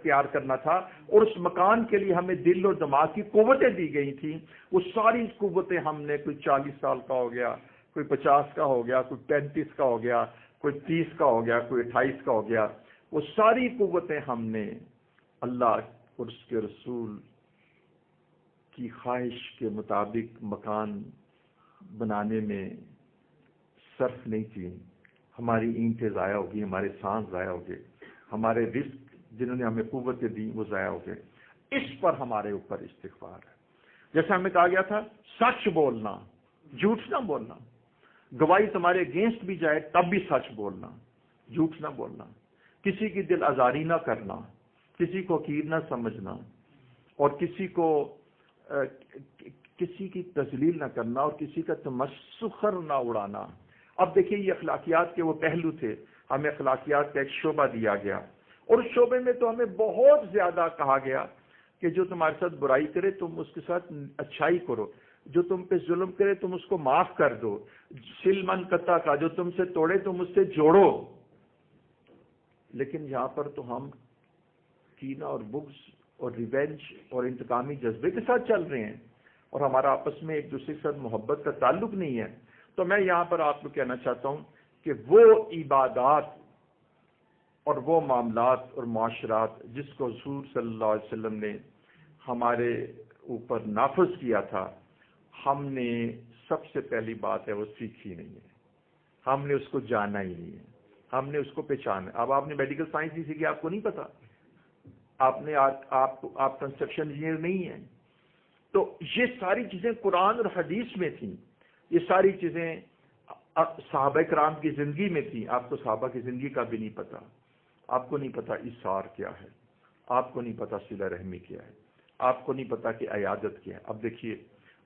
تیار کرنا تھا، اور اس مکان کے لیے ہمیں دل اور دماغ کی قوتیں دی گئی تھیں۔ وہ ساری قوتیں ہم نے، کوئی 40 سال کا ہو گیا، کوئی 50 کا ہو گیا، کوئی 35 کا ہو گیا، کوئی 30 کا ہو گیا، کوئی 28 کا ہو گیا، وہ ساری قوتیں ہم نے اللہ اور اس کے رسول کی خواہش کے مطابق مکان بنانے میں صرف نہیں کی۔ ہماری اینٹیں ضائع ہو گئی، ہمارے سانس ضائع ہو گئے، ہمارے رزق جنہوں نے ہمیں قوتیں دی وہ ضائع ہو گئے۔ اس پر ہمارے اوپر استغفار ہے، جیسے ہمیں کہا گیا تھا سچ بولنا، جھوٹ نہ بولنا، گواہی تمہارے اگینسٹ بھی جائے تب بھی سچ بولنا، جھوٹ نہ بولنا، کسی کی دل آزاری نہ کرنا، کسی کو حقیر نہ سمجھنا، اور کسی کی تذلیل نہ کرنا، اور کسی کا تمسخر نہ اڑانا۔ اب دیکھیے یہ اخلاقیات کے وہ پہلو تھے، ہمیں اخلاقیات کا ایک شعبہ دیا گیا، اور اس شعبے میں تو ہمیں بہت زیادہ کہا گیا کہ جو تمہارے ساتھ برائی کرے تم اس کے ساتھ اچھائی کرو، جو تم پہ ظلم کرے تم اس کو معاف کر دو، سل من قطع کا، جو تم سے توڑے تم اس سے جوڑو۔ لیکن یہاں پر تو ہم کینہ اور بغض اور ریونج اور انتقامی جذبے کے ساتھ چل رہے ہیں، اور ہمارا آپس میں ایک دوسرے کے ساتھ محبت کا تعلق نہیں ہے۔ تو میں یہاں پر آپ کو کہنا چاہتا ہوں کہ وہ عبادات اور وہ معاملات اور معاشرات جس کو حضور صلی اللہ علیہ وسلم نے ہمارے اوپر نافذ کیا تھا، ہم نے سب سے پہلی بات ہے وہ سیکھی نہیں ہے، ہم نے اس کو جانا ہی نہیں ہے، ہم نے اس کو پہچانا۔ اب آپ نے میڈیکل سائنس نہیں سیکھی، آپ کو نہیں پتا، آپ کنسٹرکشن انجینئر نہیں ہیں، تو یہ ساری چیزیں قرآن اور حدیث میں تھیں، یہ ساری چیزیں صحابہ کرام کی زندگی میں تھیں۔ آپ کو صحابہ کی زندگی کا بھی نہیں پتا، آپ کو نہیں پتا ایثار کیا ہے، آپ کو نہیں پتا صلہ رحمی کیا ہے، آپ کو نہیں پتا کہ عیادت کیا ہے۔ اب دیکھیے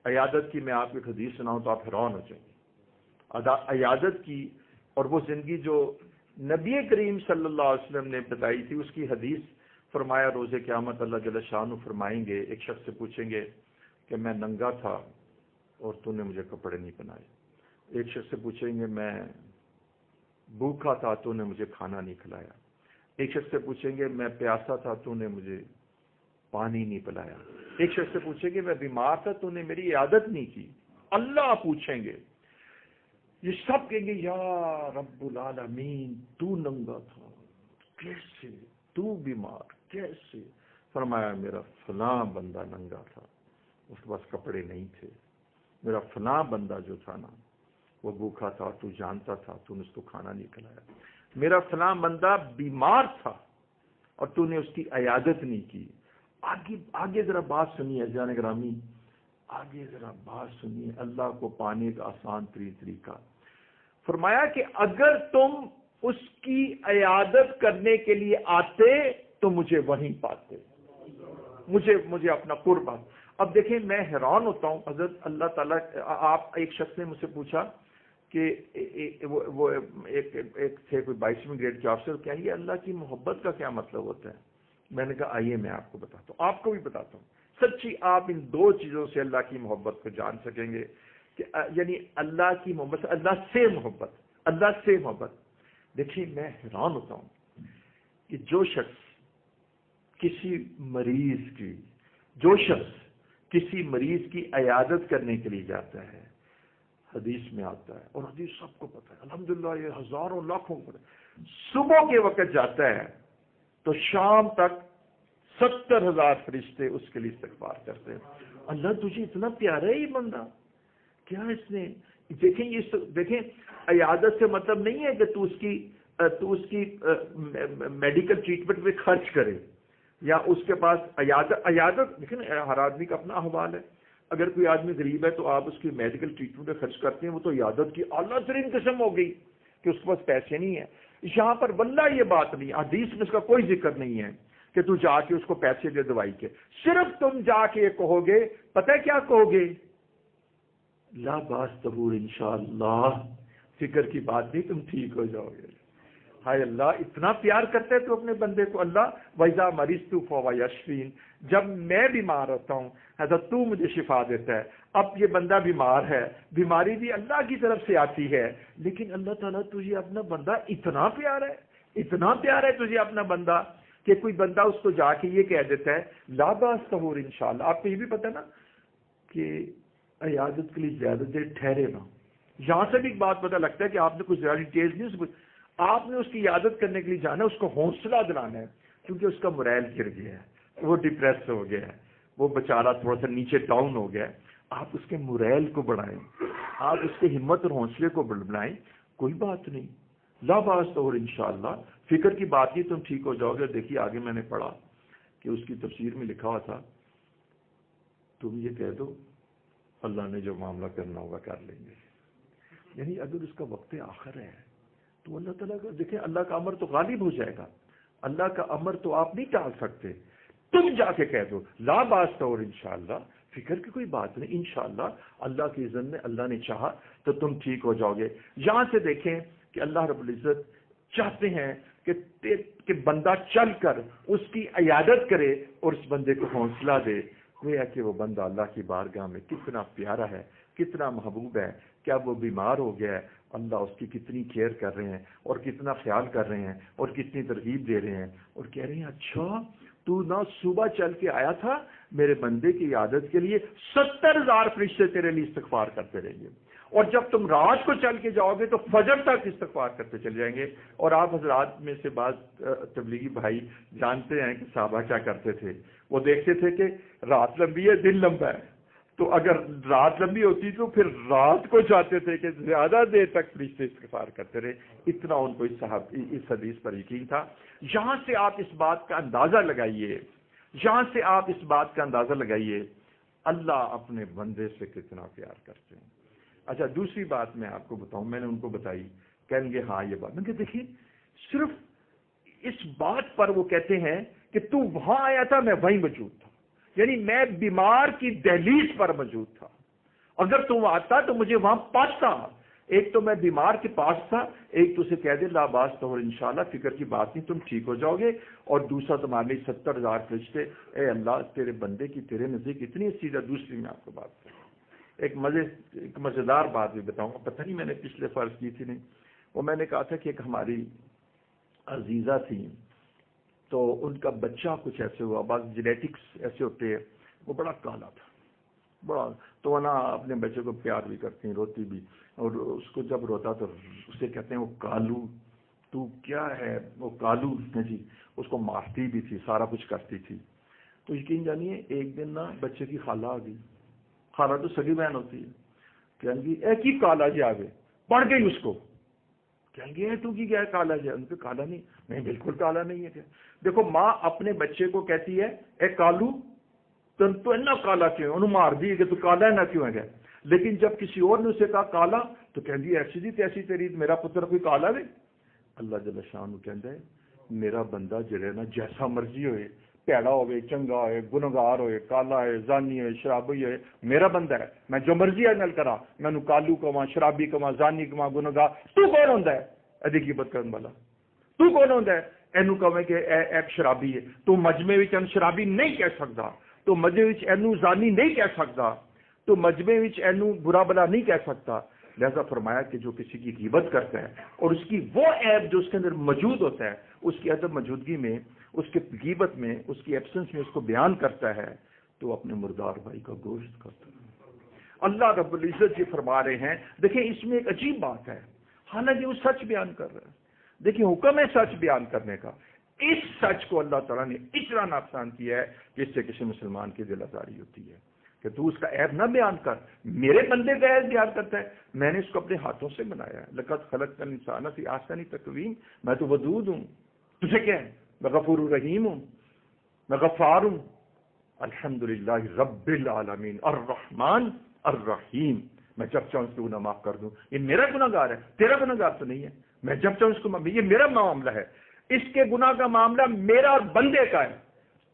عیادت کی میں آپ کو ایک حدیث سناؤں تو آپ حیران ہو جائیں گے۔ عیادت کی اور وہ زندگی جو نبی کریم صلی اللہ علیہ وسلم نے بتائی تھی، اس کی حدیث فرمایا روز قیامت اللہ جل شانہ فرمائیں گے، ایک شخص سے پوچھیں گے کہ میں ننگا تھا اور تو نے مجھے کپڑے نہیں پہنائے، ایک شخص سے پوچھیں گے میں بھوکا تھا تو نے مجھے کھانا نہیں کھلایا. ایک شخص سے پوچھیں گے میں پیاسا تھا تو نے مجھے پانی نہیں پلایا. ایک شخص سے پوچھیں گے میں بیمار تھا تو نے میری عیادت نہیں کی. اللہ پوچھیں گے, یہ سب کہیں گے یا رب العالمین تو ننگا تھا کیسے, تو بیمار کیسے؟ فرمایا میرا فلاں بندہ ننگا تھا, اس کے پاس کپڑے نہیں تھے. میرا فلاں بندہ جو تھا نا وہ بھوکا تھا, تو جانتا تھا, تو نے اس کو کھانا نہیں کھلایا. میرا فلاں بندہ بیمار تھا اور تو نے اس کی عیادت نہیں کی. آگے ذرا بات سنیے جان گرامی, آگے ذرا بات سنیے. اللہ کو پانے کا آسان ترین طریقہ فرمایا کہ اگر تم اس کی عیادت کرنے کے لیے آتے تو مجھے وہیں پاتے, مجھے اپنا قرب. اب دیکھیں میں حیران ہوتا ہوں حضرت اللہ تعالیٰ. آپ ایک شخص نے مجھ سے پوچھا کہ وہ ایک تھے کوئی 22ویں گریڈ کے آفیسر, کہیں گے اللہ کی محبت کا کیا مطلب ہوتا ہے؟ میں نے کہا آئیے میں آپ کو بتاتا ہوں, آپ کو بھی بتاتا ہوں. سچی آپ ان دو چیزوں سے اللہ کی محبت کو جان سکیں گے کہ یعنی اللہ کی محبت, اللہ سے محبت, اللہ سے محبت. دیکھیے میں حیران ہوتا ہوں کہ جو شخص کسی مریض کی عیادت کرنے کے لیے جاتا ہے, حدیث میں آتا ہے اور حدیث سب کو پتہ ہے, الحمدللہ یہ ہزاروں لاکھوں کو پتہ ہے, صبح کے وقت جاتا ہے تو شام تک 70,000 فرشتے اس کے لیے استغفار کرتے ہیں. اللہ تجھے اتنا پیارا ہے یہ بندہ, کیا اس نے دیکھیں عیادت سے مطلب نہیں ہے کہ تو اس کی میڈیکل ٹریٹمنٹ پہ خرچ کرے یا اس کے پاس عیادت. دیکھیں ہر آدمی کا اپنا احوال ہے. اگر کوئی آدمی غریب ہے تو آپ اس کی میڈیکل ٹریٹمنٹ پہ خرچ کرتے ہیں, وہ تو عیادت کی اعلیٰ ترین قسم ہو گئی کہ اس کے پاس پیسے نہیں ہیں. یہاں پر واللہ یہ بات نہیں, حدیث میں اس کا کوئی ذکر نہیں ہے کہ تو جا کے اس کو پیسے دے دوائی کے. صرف تم جا کے یہ کہو گے, پتہ ہے کیا کہو گے؟ لا باس طہور انشاءاللہ, فکر کی بات نہیں, تم ٹھیک ہو جاؤ گے. ہائے اللہ اتنا پیار کرتے ہے تو اپنے بندے کو. اللہ وَإِذَا مَرِضْتُ فَهُوَ يَشْفِينِ, جب میں بیمار ہوتا ہوں حضرت تو مجھے شفا دیتا ہے. اب یہ بندہ بیمار ہے, بیماری بھی اللہ کی طرف سے آتی ہے, لیکن اللہ تعالیٰ تجھے اپنا بندہ اتنا پیار ہے, اتنا پیار ہے تجھے اپنا بندہ کہ کوئی بندہ اس کو جا کے یہ کہہ دیتا ہے لا باس طہور انشاءاللہ. آپ کو یہ بھی پتہ نا کہ عیادت کے لیے زیادہ دیر ٹھہرے نا. یہاں سے بھی ایک بات پتہ لگتا ہے کہ آپ نے کچھ زیادہ ڈیٹیلز نہیں, آپ نے اس کی عیادت کرنے کے لیے جانا ہے, اس کو حوصلہ دلانا ہے, کیونکہ اس کا مورائل گر گیا ہے, وہ ڈپریس ہو گیا ہے, وہ بیچارہ تھوڑا سا نیچے ڈاؤن ہو گیا ہے. آپ اس کے مورائل کو بڑھائیں, آپ اس کے ہمت اور حوصلے کو بڑھائیں. کوئی بات نہیں, لا باس طہور انشاءاللہ, فکر کی بات نہیں, تم ٹھیک ہو جاؤ گے. دیکھیے آگے میں نے پڑھا کہ اس کی تفسیر میں لکھا ہوا تھا تم یہ کہہ دو اللہ نے جو معاملہ کرنا ہوگا کر لیں گے. یعنی اگر اس کا وقت آخر ہے تو اللہ تعالیٰ کا دیکھیں اللہ کا امر تو غالب ہو جائے گا. اللہ کا امر تو آپ نہیں ٹال سکتے. تم جا کے کہہ دو لا باس طہور انشاءاللہ, فکر کی کوئی بات نہیں, انشاءاللہ اللہ کی اذن میں اللہ نے چاہا تو تم ٹھیک ہو جاؤ گے. یہاں سے دیکھیں کہ اللہ رب العزت چاہتے ہیں کہ بندہ چل کر اس کی عیادت کرے اور اس بندے کو حوصلہ دے. وہ ہے کہ وہ بندہ اللہ کی بارگاہ میں کتنا پیارا ہے, کتنا محبوب ہے. کیا وہ بیمار ہو گیا ہے, اللہ اس کی کتنی کیئر کر رہے ہیں اور کتنا خیال کر رہے ہیں اور کتنی ترغیب دے رہے ہیں اور کہہ رہے ہیں اچھا تو نہ صبح چل کے آیا تھا میرے بندے کی عیادت کے لیے, 70,000 فرشتے تیرے لیے استغفار کرتے رہیں گے. اور جب تم رات کو چل کے جاؤ گے تو فجر تک استغفار کرتے چل جائیں گے. اور آپ حضرات میں سے بعض تبلیغی بھائی جانتے ہیں کہ صحابہ کیا کرتے تھے, وہ دیکھتے تھے کہ رات لمبی ہے دن لمبا ہے, تو اگر رات لمبی ہوتی تو پھر رات کو چاہتے تھے کہ زیادہ دیر تک فرشتے استغفار کرتے رہے. اتنا ان کو اس حدیث پر یقین تھا. یہاں سے آپ اس بات کا اندازہ لگائیے, یہاں سے آپ اس بات کا اندازہ لگائیے اللہ اپنے بندے سے کتنا پیار کرتے ہیں. اچھا دوسری بات میں آپ کو بتاؤں, میں نے ان کو بتائی, کہیں گے ہاں یہ بات. میں کہ دیکھیے صرف اس بات پر وہ کہتے ہیں کہ تو وہاں آیا تھا میں وہیں موجود تھا, یعنی میں بیمار کی دہلیز پر موجود تھا. اگر تم آتا تو مجھے وہاں پاتا. ایک تو میں بیمار کے پاس تھا, ایک تو اسے کہہ دے لا باس طہور انشاءاللہ, فکر کی بات نہیں, تم ٹھیک ہو جاؤ گے. اور دوسرا تمہارے 70,000 فرشتے, اے اللہ تیرے بندے کی تیرے نزدیک اتنی سیدھا. دوسری میں آپ کو بات کروں, ایک مزیدار بات بھی بتاؤں گا، پتہ نہیں میں نے پچھلے فرض کی تھی نہیں، وہ میں نے کہا تھا کہ ایک ہماری عزیزہ تھی، تو ان کا بچہ کچھ ایسے ہوا، بعض جینیٹکس ایسے ہوتے ہیں، وہ بڑا کالا تھا، بڑا، تو وہ نا اپنے بچے کو پیار بھی کرتی ہیں، روتی بھی، اور اس کو جب روتا تو اسے کہتے ہیں وہ کالو، تو کیا ہے وہ کالو جی، اس کو مارتی بھی تھی، سارا کچھ کرتی تھی۔ تو یقین جانیے ایک دن نا بچے کی خالہ آ گئی، خالہ تو سگی بہن ہوتی ہے، کہیں گی اے کی کالا جی آگے، پڑھ گئی اس کو، کہیں گے تو کی کیا ہے کالا جی، ان پہ کالا نہیں بالکل کالا نہیں ہے۔ کیا دیکھو ماں اپنے بچے کو کہتی ہے اے کالو تو اتنا کالا کیوں، انہوں مار دی کہ تو کالا نہ کیوں ہے، لیکن جب کسی اور نے اسے کہا کالا تو کہہ دی ایسی جی تیسی تیری میرا پتر کوئی کالا ہے۔ اللہ جل شان کہتا ہے میرا بندہ جڑے نا جیسا مرضی ہوئے، پیڑا ہوئے، چنگا ہوئے، گنہگار ہوئے، کالا ہے، زانی ہوئے، شرابی ہوئے، میرا بندہ ہے، میں جو مرضی ہے نل کرا، میں نو کالو کواں، شرابی کواں، زانی کواں، گنہگار، تو کون ہوندا ہے ادھی غیبت کرن والا، تو کون ہوندا ہے اینو کہے کہ اے شرابی ہے، تو مجمع وچ اینو شرابی نہیں کہہ سکدا، تو مجمع وچ اینو زانی نہیں کہہ سکدا، تو مجمع وچ اینو برا بلا نہیں کہہ سکتا۔ لہذا فرمایا کہ جو کسی کی غیبت کرتا ہے اور اس کی وہ عیب جو اس کے اندر موجود ہوتا ہے، اس کی عدم موجودگی میں، اس کے غیبت میں، اس کی ایبسنس میں اس کو بیان کرتا ہے، تو اپنے مردار بھائی کا گوشت کھاتا ہے۔ اللہ رب العزت یہ فرما رہے ہیں، دیکھیں اس میں ایک عجیب بات ہے، حالانکہ وہ سچ بیان کر رہا ہے، دیکھیں حکم ہے سچ بیان کرنے کا، اس سچ کو اللہ تعالیٰ نے اتنا ناپسند کیا ہے کہ اس سے کسی مسلمان کی دل آزاری ہوتی ہے کہ تو اس کا عیب نہ بیان کر، میرے بندے کا عیب بیان کرتا ہے، میں نے اس کو اپنے ہاتھوں سے بنایا ہے، لقد خلقنا الانسان فی احسن تقویم، میں تو ودود ہوں، تجھے کیا ہے، میں غفور الرحیم ہوں، میں غفار ہوں، الحمدللہ رب العالمین الرحمن الرحیم، میں جب چاہوں اس کو گناہ معاف کر دوں، یہ میرا گناہ گار ہے، تیرا گناہ گار تو نہیں ہے، میں جب چاہوں اس کو، یہ میرا معاملہ ہے، اس کے گناہ کا معاملہ میرا اور بندے کا ہے،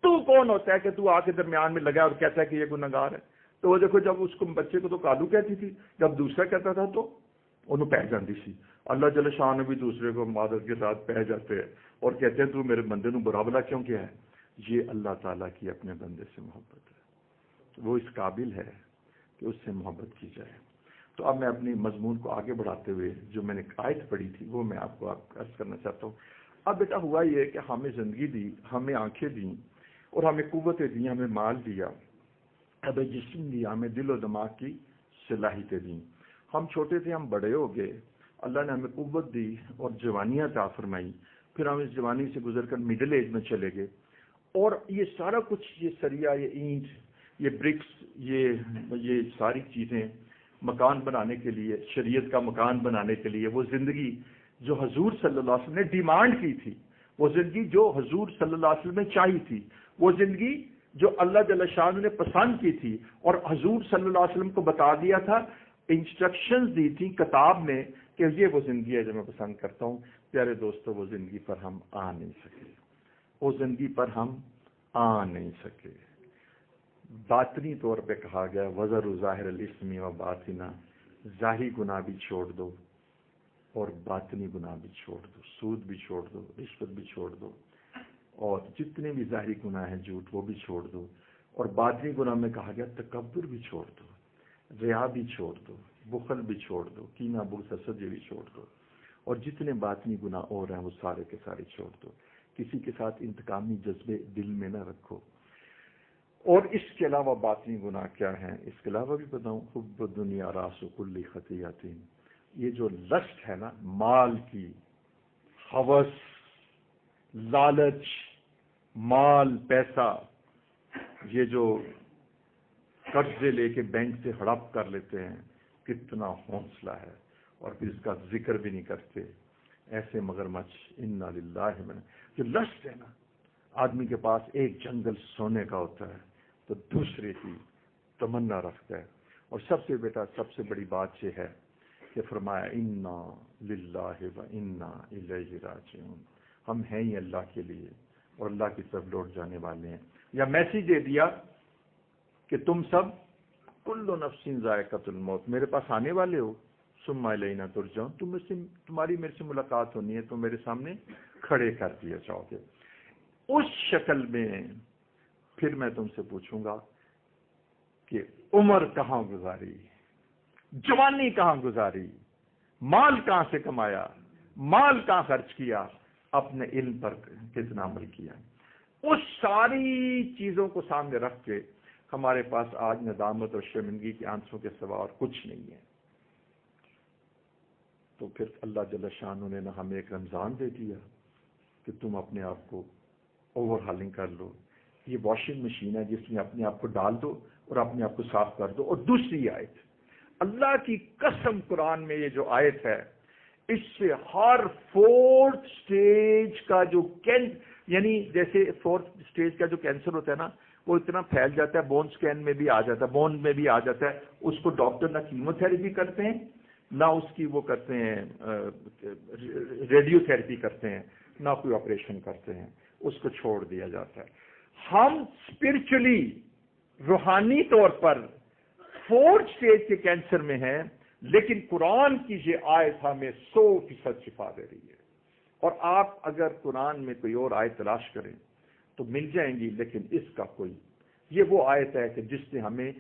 تو کون ہوتا ہے کہ تو آ کے درمیان میں لگا اور کہتا ہے کہ یہ گناہ گار ہے؟ تو وہ دیکھو جب اس کو بچے کو تو کالو کہتی تھی، جب دوسرا کہتا تھا تو انہوں پہ جاتی سی، اللہ جل شان نے بھی دوسرے کو معذرت کے ساتھ پہ جاتے ہیں اور کہتے ہیں تو میرے بندے نو برا بلا کیوں کیا ہے؟ یہ اللہ تعالیٰ کی اپنے بندے سے محبت ہے، وہ اس قابل ہے کہ اس سے محبت کی جائے۔ تو اب میں اپنی مضمون کو آگے بڑھاتے ہوئے جو میں نے آیت پڑھی تھی وہ میں آپ کو عرض کرنا چاہتا ہوں۔ اب بیٹا ہوا یہ کہ ہمیں زندگی دی، ہمیں آنکھیں دیں اور ہمیں قوتیں دیں، ہمیں مال دیا، اب جسم دیا، ہمیں دل و دماغ کی صلاحیتیں دیں۔ ہم چھوٹے تھے، ہم بڑے ہو گئے، اللہ نے ہمیں قوت دی اور جوانیاں عطا فرمائی، پھر ہم اس جوانی سے گزر کر مڈل ایج میں چلے گئے، اور یہ سارا کچھ، یہ سریا، یہ اینٹ، یہ برکس، یہ ساری چیزیں مکان بنانے کے لیے، شریعت کا مکان بنانے کے لیے، وہ زندگی جو حضور صلی اللہ علیہ وسلم نے ڈیمانڈ کی تھی، وہ زندگی جو حضور صلی اللہ علیہ وسلم نے چاہی تھی، وہ زندگی جو اللہ جل شان نے پسند کی تھی اور حضور صلی اللہ علیہ وسلم کو بتا دیا تھا، انسٹرکشنز دی تھی کتاب میں کہ یہ وہ زندگی ہے جو میں پسند کرتا ہوں۔ پیارے دوستو، وہ زندگی پر ہم آ نہیں سکے، وہ زندگی پر ہم آ نہیں سکے۔ باطنی طور پہ کہا گیا وزر ظاہر الاسم و باطنہ، ظاہری گناہ بھی چھوڑ دو اور باطنی گناہ بھی چھوڑ دو، سود بھی چھوڑ دو، رشوت بھی چھوڑ دو، اور جتنے بھی ظاہری گناہ ہیں جھوٹ وہ بھی چھوڑ دو، اور باطنی گناہ میں کہا گیا تکبر بھی چھوڑ دو، ریا بھی چھوڑ دو، بخل بھی چھوڑ دو، کینہ بغض حسد بھی چھوڑ دو، اور جتنے باطنی گناہ اور ہیں وہ سارے کے سارے چھوڑ دو۔ کسی کے ساتھ انتقامی جذبے دل میں نہ رکھو۔ اور اس کے علاوہ باطنی گناہ کیا ہیں، اس کے علاوہ بھی بتاؤں، حب دنیا راس کل خطیئۃ، یہ جو لسٹ ہے نا، مال کی ہوس، لالچ، مال، پیسہ، یہ جو قرضے لے کے بینک سے ہڑپ کر لیتے ہیں، کتنا حوصلہ ہے، اور پھر اس کا ذکر بھی نہیں کرتے، ایسے مگرمچھ، انا للہ جو لسٹ ہے نا، آدمی کے پاس ایک جنگل سونے کا ہوتا ہے تو دوسرے کی تمنا رکھتا ہے۔ اور سب سے بیٹا سب سے بڑی بات یہ ہے کہ فرمایا انا للہ و انا الیہ راجعون، ہم ہیں ہی اللہ کے لیے اور اللہ کی طرف لوٹ جانے والے ہیں۔ یا میسیج دے دیا کہ تم سب کل نفس ذائقۃ الموت، میرے پاس آنے والے ہو، ثم الینا ترجعون، تمہاری میرے سے ملاقات ہونی ہے، تو میرے سامنے کھڑے کر دیا جاؤ گے۔ اس شکل میں پھر میں تم سے پوچھوں گا کہ عمر کہاں گزاری، جوانی کہاں گزاری، مال کہاں سے کمایا، مال کہاں خرچ کیا، اپنے علم پر کتنا عمل کیا، اس ساری چیزوں کو سامنے رکھ کے ہمارے پاس آج ندامت اور شرمندگی کے آنسوں کے سوا اور کچھ نہیں ہے۔ تو پھر اللہ جل شانہ نے ہمیں ایک رمضان دے دیا کہ تم اپنے آپ کو اوور ہالنگ کر لو، یہ واشنگ مشین ہے جس میں اپنے آپ کو ڈال دو اور اپنے آپ کو صاف کر دو۔ اور دوسری آیت، اللہ کی قسم قرآن میں یہ جو آیت ہے، اس سے ہر فورتھ سٹیج کا جو یعنی جیسے فورتھ سٹیج کا جو کینسر ہوتا ہے نا، وہ اتنا پھیل جاتا ہے، بون سکین میں بھی آ جاتا ہے، بون میں بھی آ جاتا ہے، اس کو ڈاکٹر نہ کیمو تھراپی کرتے ہیں، نہ اس کی وہ کرتے ہیں ریڈیو تھراپی کرتے ہیں، نہ کوئی آپریشن کرتے ہیں، اس کو چھوڑ دیا جاتا ہے۔ ہم اسپرچولی روحانی طور پر فورتھ سٹیج کے کینسر میں ہیں، لیکن قرآن کی یہ آیت ہمیں 100% شفا دے رہی ہے۔ اور آپ اگر قرآن میں کوئی اور آیت تلاش کریں تو مل جائیں گی، لیکن اس کا کوئی، یہ وہ آیت ہے کہ جس نے ہمیں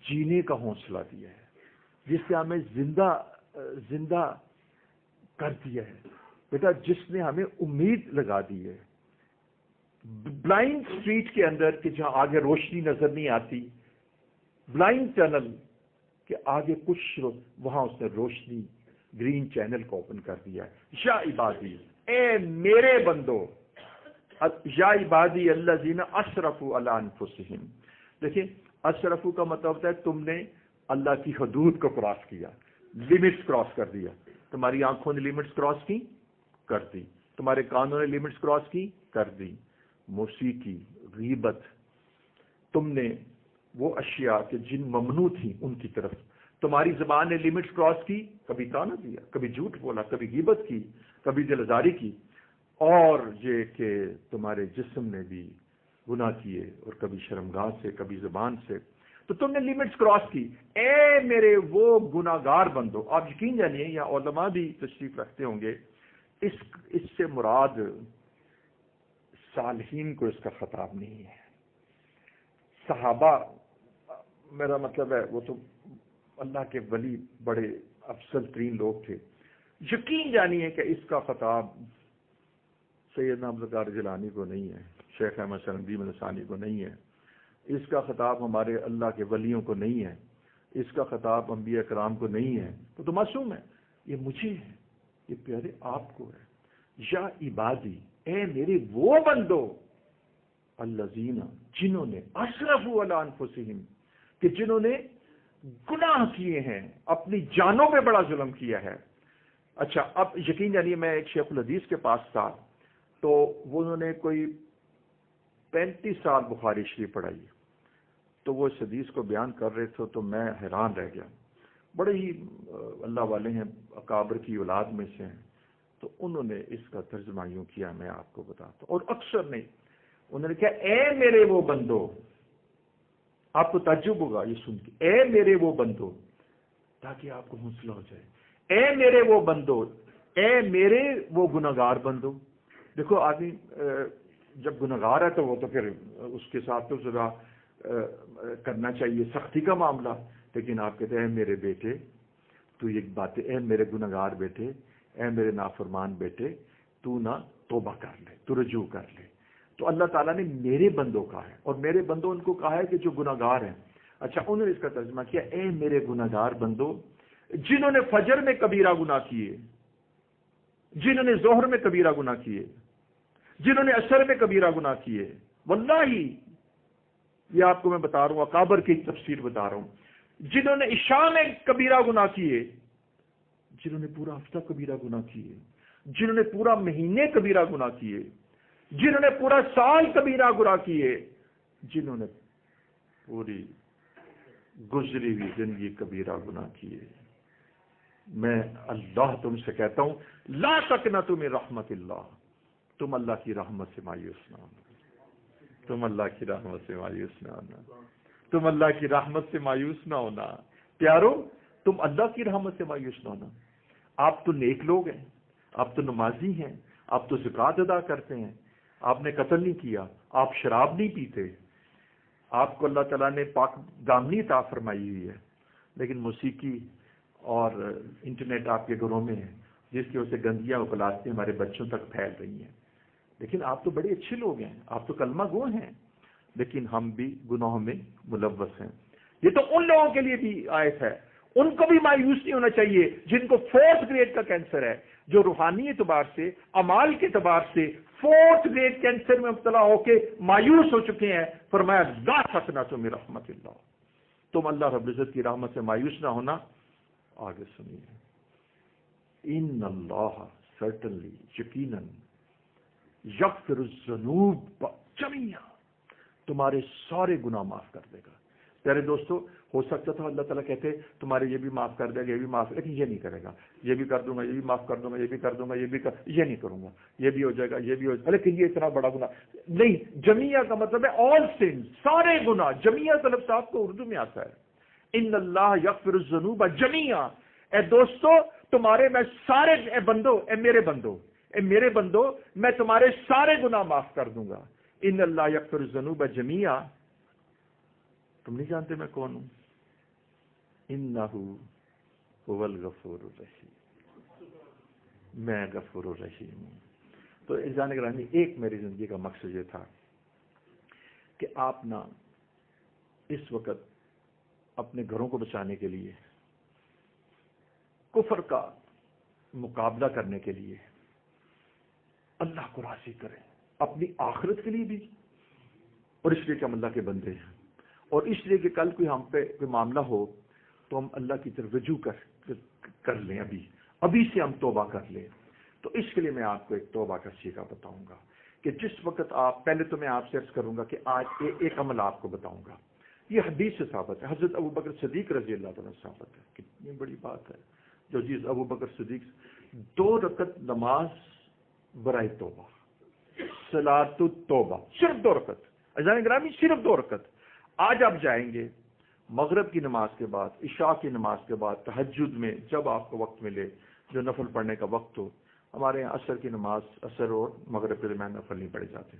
جینے کا حوصلہ دیا ہے، جس نے ہمیں زندہ کر دیا ہے بیٹا، جس نے ہمیں امید لگا دی ہے۔ بلائنڈ اسٹریٹ کے اندر کہ جہاں آگے روشنی نظر نہیں آتی، بلائنڈ ٹنل کہ آگے کچھ وہاں اس نے روشنی گرین چینل کو اوپن کر دیا ہے۔ یا عبادی، اے میرے بندو، یا عبادی الذین اسرفوا علی انفسہم۔ دیکھیں اسرفوا کا مطلب ہوتا ہے تم نے اللہ کی حدود کو کراس کیا، لمٹس کراس کر دیا۔ تمہاری آنکھوں نے لمٹس کراس کی، کر دی، تمہارے کانوں نے لمٹس کراس کی، کر دی۔ موسیقی، غیبت، تم نے وہ اشیاء کہ جن ممنوع تھی ان کی طرف، تمہاری زبان نے لمٹس کراس کی، کبھی تانا دیا، کبھی جھوٹ بولا، کبھی غیبت کی، کبھی دلزاری کی، اور یہ کہ تمہارے جسم نے بھی گناہ کیے، اور کبھی شرمگاہ سے، کبھی زبان سے، تو تم نے لمٹس کراس کی۔ اے میرے وہ گناہگار بندو، آپ یقین جانیے یا علماء بھی تشریف رکھتے ہوں گے، اس سے مراد صالحین کو اس کا خطاب نہیں ہے۔ صحابہ، میرا مطلب ہے وہ تو اللہ کے ولی بڑے افضل ترین لوگ تھے، یقین جانیے کہ اس کا خطاب سیدنا عبدالقادر جیلانی کو نہیں ہے، شیخ احمد سرندی ملسانی کو نہیں ہے، اس کا خطاب ہمارے اللہ کے ولیوں کو نہیں ہے، اس کا خطاب انبیاء کرام کو نہیں ہے، وہ تو معصوم ہے، یہ مجھے ہے، یہ پیارے آپ کو ہے۔ یا عبادی، اے میرے وہ بندو، الذین، جنہوں نے اسرفوا علی انفسہم، کہ جنہوں نے گناہ کیے ہیں، اپنی جانوں پہ بڑا ظلم کیا ہے۔ اچھا، اب یقین جانیے میں ایک شیخ الحدیث کے پاس تھا، تو وہ انہوں نے کوئی 35 سال بخاری شریف پڑھائی، تو وہ اس حدیث کو بیان کر رہے تھے تو میں حیران رہ گیا۔ بڑے ہی اللہ والے ہیں، اکابر کی اولاد میں سے ہیں، تو انہوں نے اس کا ترجمہ یوں کیا، میں آپ کو بتاتا ہوں، اور اکثر نہیں، انہوں نے کہا اے میرے وہ بندو، آپ کو تعجب ہوگا یہ سن کے، اے میرے وہ بندو، تاکہ آپ کو حوصلہ ہو جائے، اے میرے وہ بندو، اے میرے وہ گناہگار بندو۔ دیکھو آدمی جب گناہگار ہے تو وہ تو پھر اس کے ساتھ تو ذرا کرنا چاہیے سختی کا معاملہ، لیکن آپ کہتے ہیں اے میرے بیٹے تو یہ باتیں، اے میرے گناہگار بیٹے، اے میرے نافرمان بیٹے، تو نہ توبہ کر لے، تو رجوع کر لے۔ تو اللہ تعالیٰ نے میرے بندوں کہا ہے، اور میرے بندوں ان کو کہا ہے کہ جو گناہگار ہیں۔ اچھا، انہوں نے اس کا ترجمہ کیا، اے میرے گناہگار بندو جنہوں نے فجر میں کبیرہ گناہ کیے، جنہوں نے ظہر میں کبیرہ گناہ کیے، جنہوں نے عصر میں کبیرہ گناہ کیے، واللہ یہ آپ کو میں بتا رہا ہوں، اکابر کی تفسیر بتا رہا ہوں، جنہوں نے عشاء میں کبیرہ گناہ کیے، جنہوں نے پورا ہفتہ کبیرہ گناہ کیے، جنہوں نے پورا مہینے کبیرہ گناہ کیے، جنہوں نے پورا سال کبیرہ گناہ کیے، جنہوں نے پوری گزری ہوئی زندگی کبیرہ گناہ کیے، میں اللہ تم سے کہتا ہوں لا تقنطوا من رحمت اللہ، تم اللہ کی رحمت سے مایوس نہ ہونا، تم اللہ کی رحمت سے مایوس نہ ہونا، تم اللہ کی رحمت سے مایوس نہ ہونا۔ پیارو، تم اللہ کی رحمت سے مایوس نہ ہونا۔ آپ تو نیک لوگ ہیں، آپ تو نمازی ہیں، آپ تو زکوٰۃ ادا کرتے ہیں، آپ نے قتل نہیں کیا، آپ شراب نہیں پیتے، آپ کو اللہ تعالیٰ نے پاک دامنی عطا فرمائی ہوئی ہے، لیکن موسیقی اور انٹرنیٹ آپ کے گھروں میں ہے، جس کی وجہ سے گندگیاں اور پلاسٹیں ہمارے بچوں تک پھیل رہی ہیں. لیکن آپ تو بڑے اچھے لوگ ہیں، آپ تو کلمہ گو ہیں، لیکن ہم بھی گناہوں میں ملوث ہیں. یہ تو ان لوگوں کے لیے بھی آیت ہے، ان کو بھی مایوس نہیں ہونا چاہیے جن کو 4th گریڈ کا کینسر ہے، جو روحانی اعتبار سے، اعمال کے اعتبار سے 4th گریڈ کینسر میں مبتلا ہو کے مایوس ہو چکے ہیں. فرمایا لا تقنطوا من رحمت اللہ، تم اللہ رب العزت کی رحمت سے مایوس نہ ہونا. آگے سنیے، ان اللہ سرٹنلی، یقیناً، یغفر الذنوب جمیعا، تمہارے سارے گناہ معاف کر دے گا. پیارے دوستو، ہو سکتا تھا اللہ تعالیٰ کہتے تمہارے یہ بھی معاف کر دے گا، یہ بھی معاف، لیکن یہ نہیں کرے گا. یہ بھی کر دوں گا، یہ بھی معاف کر دوں گا، یہ بھی کر دوں گا، یہ نہیں کروں گا، یہ بھی ہو جائے گا، یہ بھی ہو جائے گا. لیکن یہ اتنا بڑا گناہ نہیں. جمیعا کا مطلب ہے آل سن، سارے گناہ. جمیعا کا لفظ آپ کو اردو میں آتا ہے، ان اللہ یغفر الذنوب جمیعا. اے دوستو، تمہارے میں سارے، اے بندو، اے میرے بندو، میں تمہارے سارے گناہ معاف کر دوں گا. ان اللہ یغفر الذنوب جمیعا. تم نہیں جانتے میں کون ہوں؟ انہ هو الغفور الرحیم، میں غفور الرحیم ہوں. تو اذان گرامی، ایک میری زندگی کا مقصد یہ تھا کہ آپ نا اس وقت اپنے گھروں کو بچانے کے لیے، کفر کا مقابلہ کرنے کے لیے اللہ کو راضی کریں، اپنی آخرت کے لیے بھی، اور اس لیے کہ ہم اللہ کے بندے ہیں، اور اس لیے کہ کل کوئی ہم پہ کوئی معاملہ ہو تو ہم اللہ کی طرف رجوع کر لیں، ابھی سے ہم توبہ کر لیں. تو اس کے لیے میں آپ کو ایک توبہ کا سیکھا بتاؤں گا کہ جس وقت آپ، پہلے تو میں آپ سے عرض کروں گا کہ آج ایک عمل آپ کو بتاؤں گا. یہ حدیث سے ثابت ہے، حضرت ابوبکر صدیق رضی اللہ تعالیٰ ثابت ہے. کتنی بڑی بات ہے جو چیز ابوبکر صدیق 2 رکعت نماز برائے توبہ، صلاۃ التوبہ، صرف 2 رکعت. اذان گرامی، صرف 2 رکعت. آج آپ جائیں گے مغرب کی نماز کے بعد، عشاء کی نماز کے بعد، تہجد میں جب آپ کو وقت ملے، جو نفل پڑھنے کا وقت ہو. ہمارے یہاں عصر کی نماز، عصر اور مغرب کے درمیان نفل نہیں پڑھے جاتے.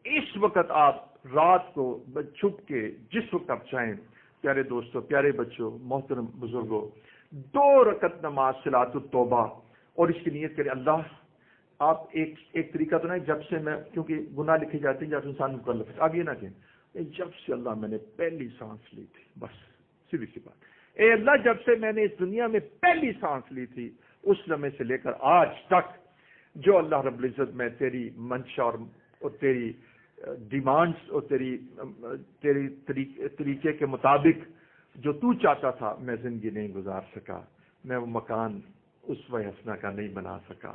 اس وقت آپ رات کو چھپ کے جس وقت آپ چاہیں، پیارے دوستوں، پیارے بچوں، محترم بزرگوں، 2 رکعت نماز صلاۃ التوبہ، اور اس کی نیت کریں. اللہ، آپ ایک طریقہ تو نہیں، جب سے میں، کیونکہ گناہ لکھے جاتے ہیں جب انسان مکلف ہے، آپ یہ نہ کہیں جب سے اللہ میں نے پہلی سانس لی تھی، بس سیدھی سی بات. اے اللہ، جب سے میں نے اس دنیا میں پہلی سانس لی تھی، اس لمحے سے لے کر آج تک جو اللہ رب العزت میں تیری منشا اور تیری ڈیمانڈز اور تیری طریقے کے مطابق جو تو چاہتا تھا میں زندگی نہیں گزار سکا، میں وہ مکان اسوہ حسنہ کا نہیں بنا سکا.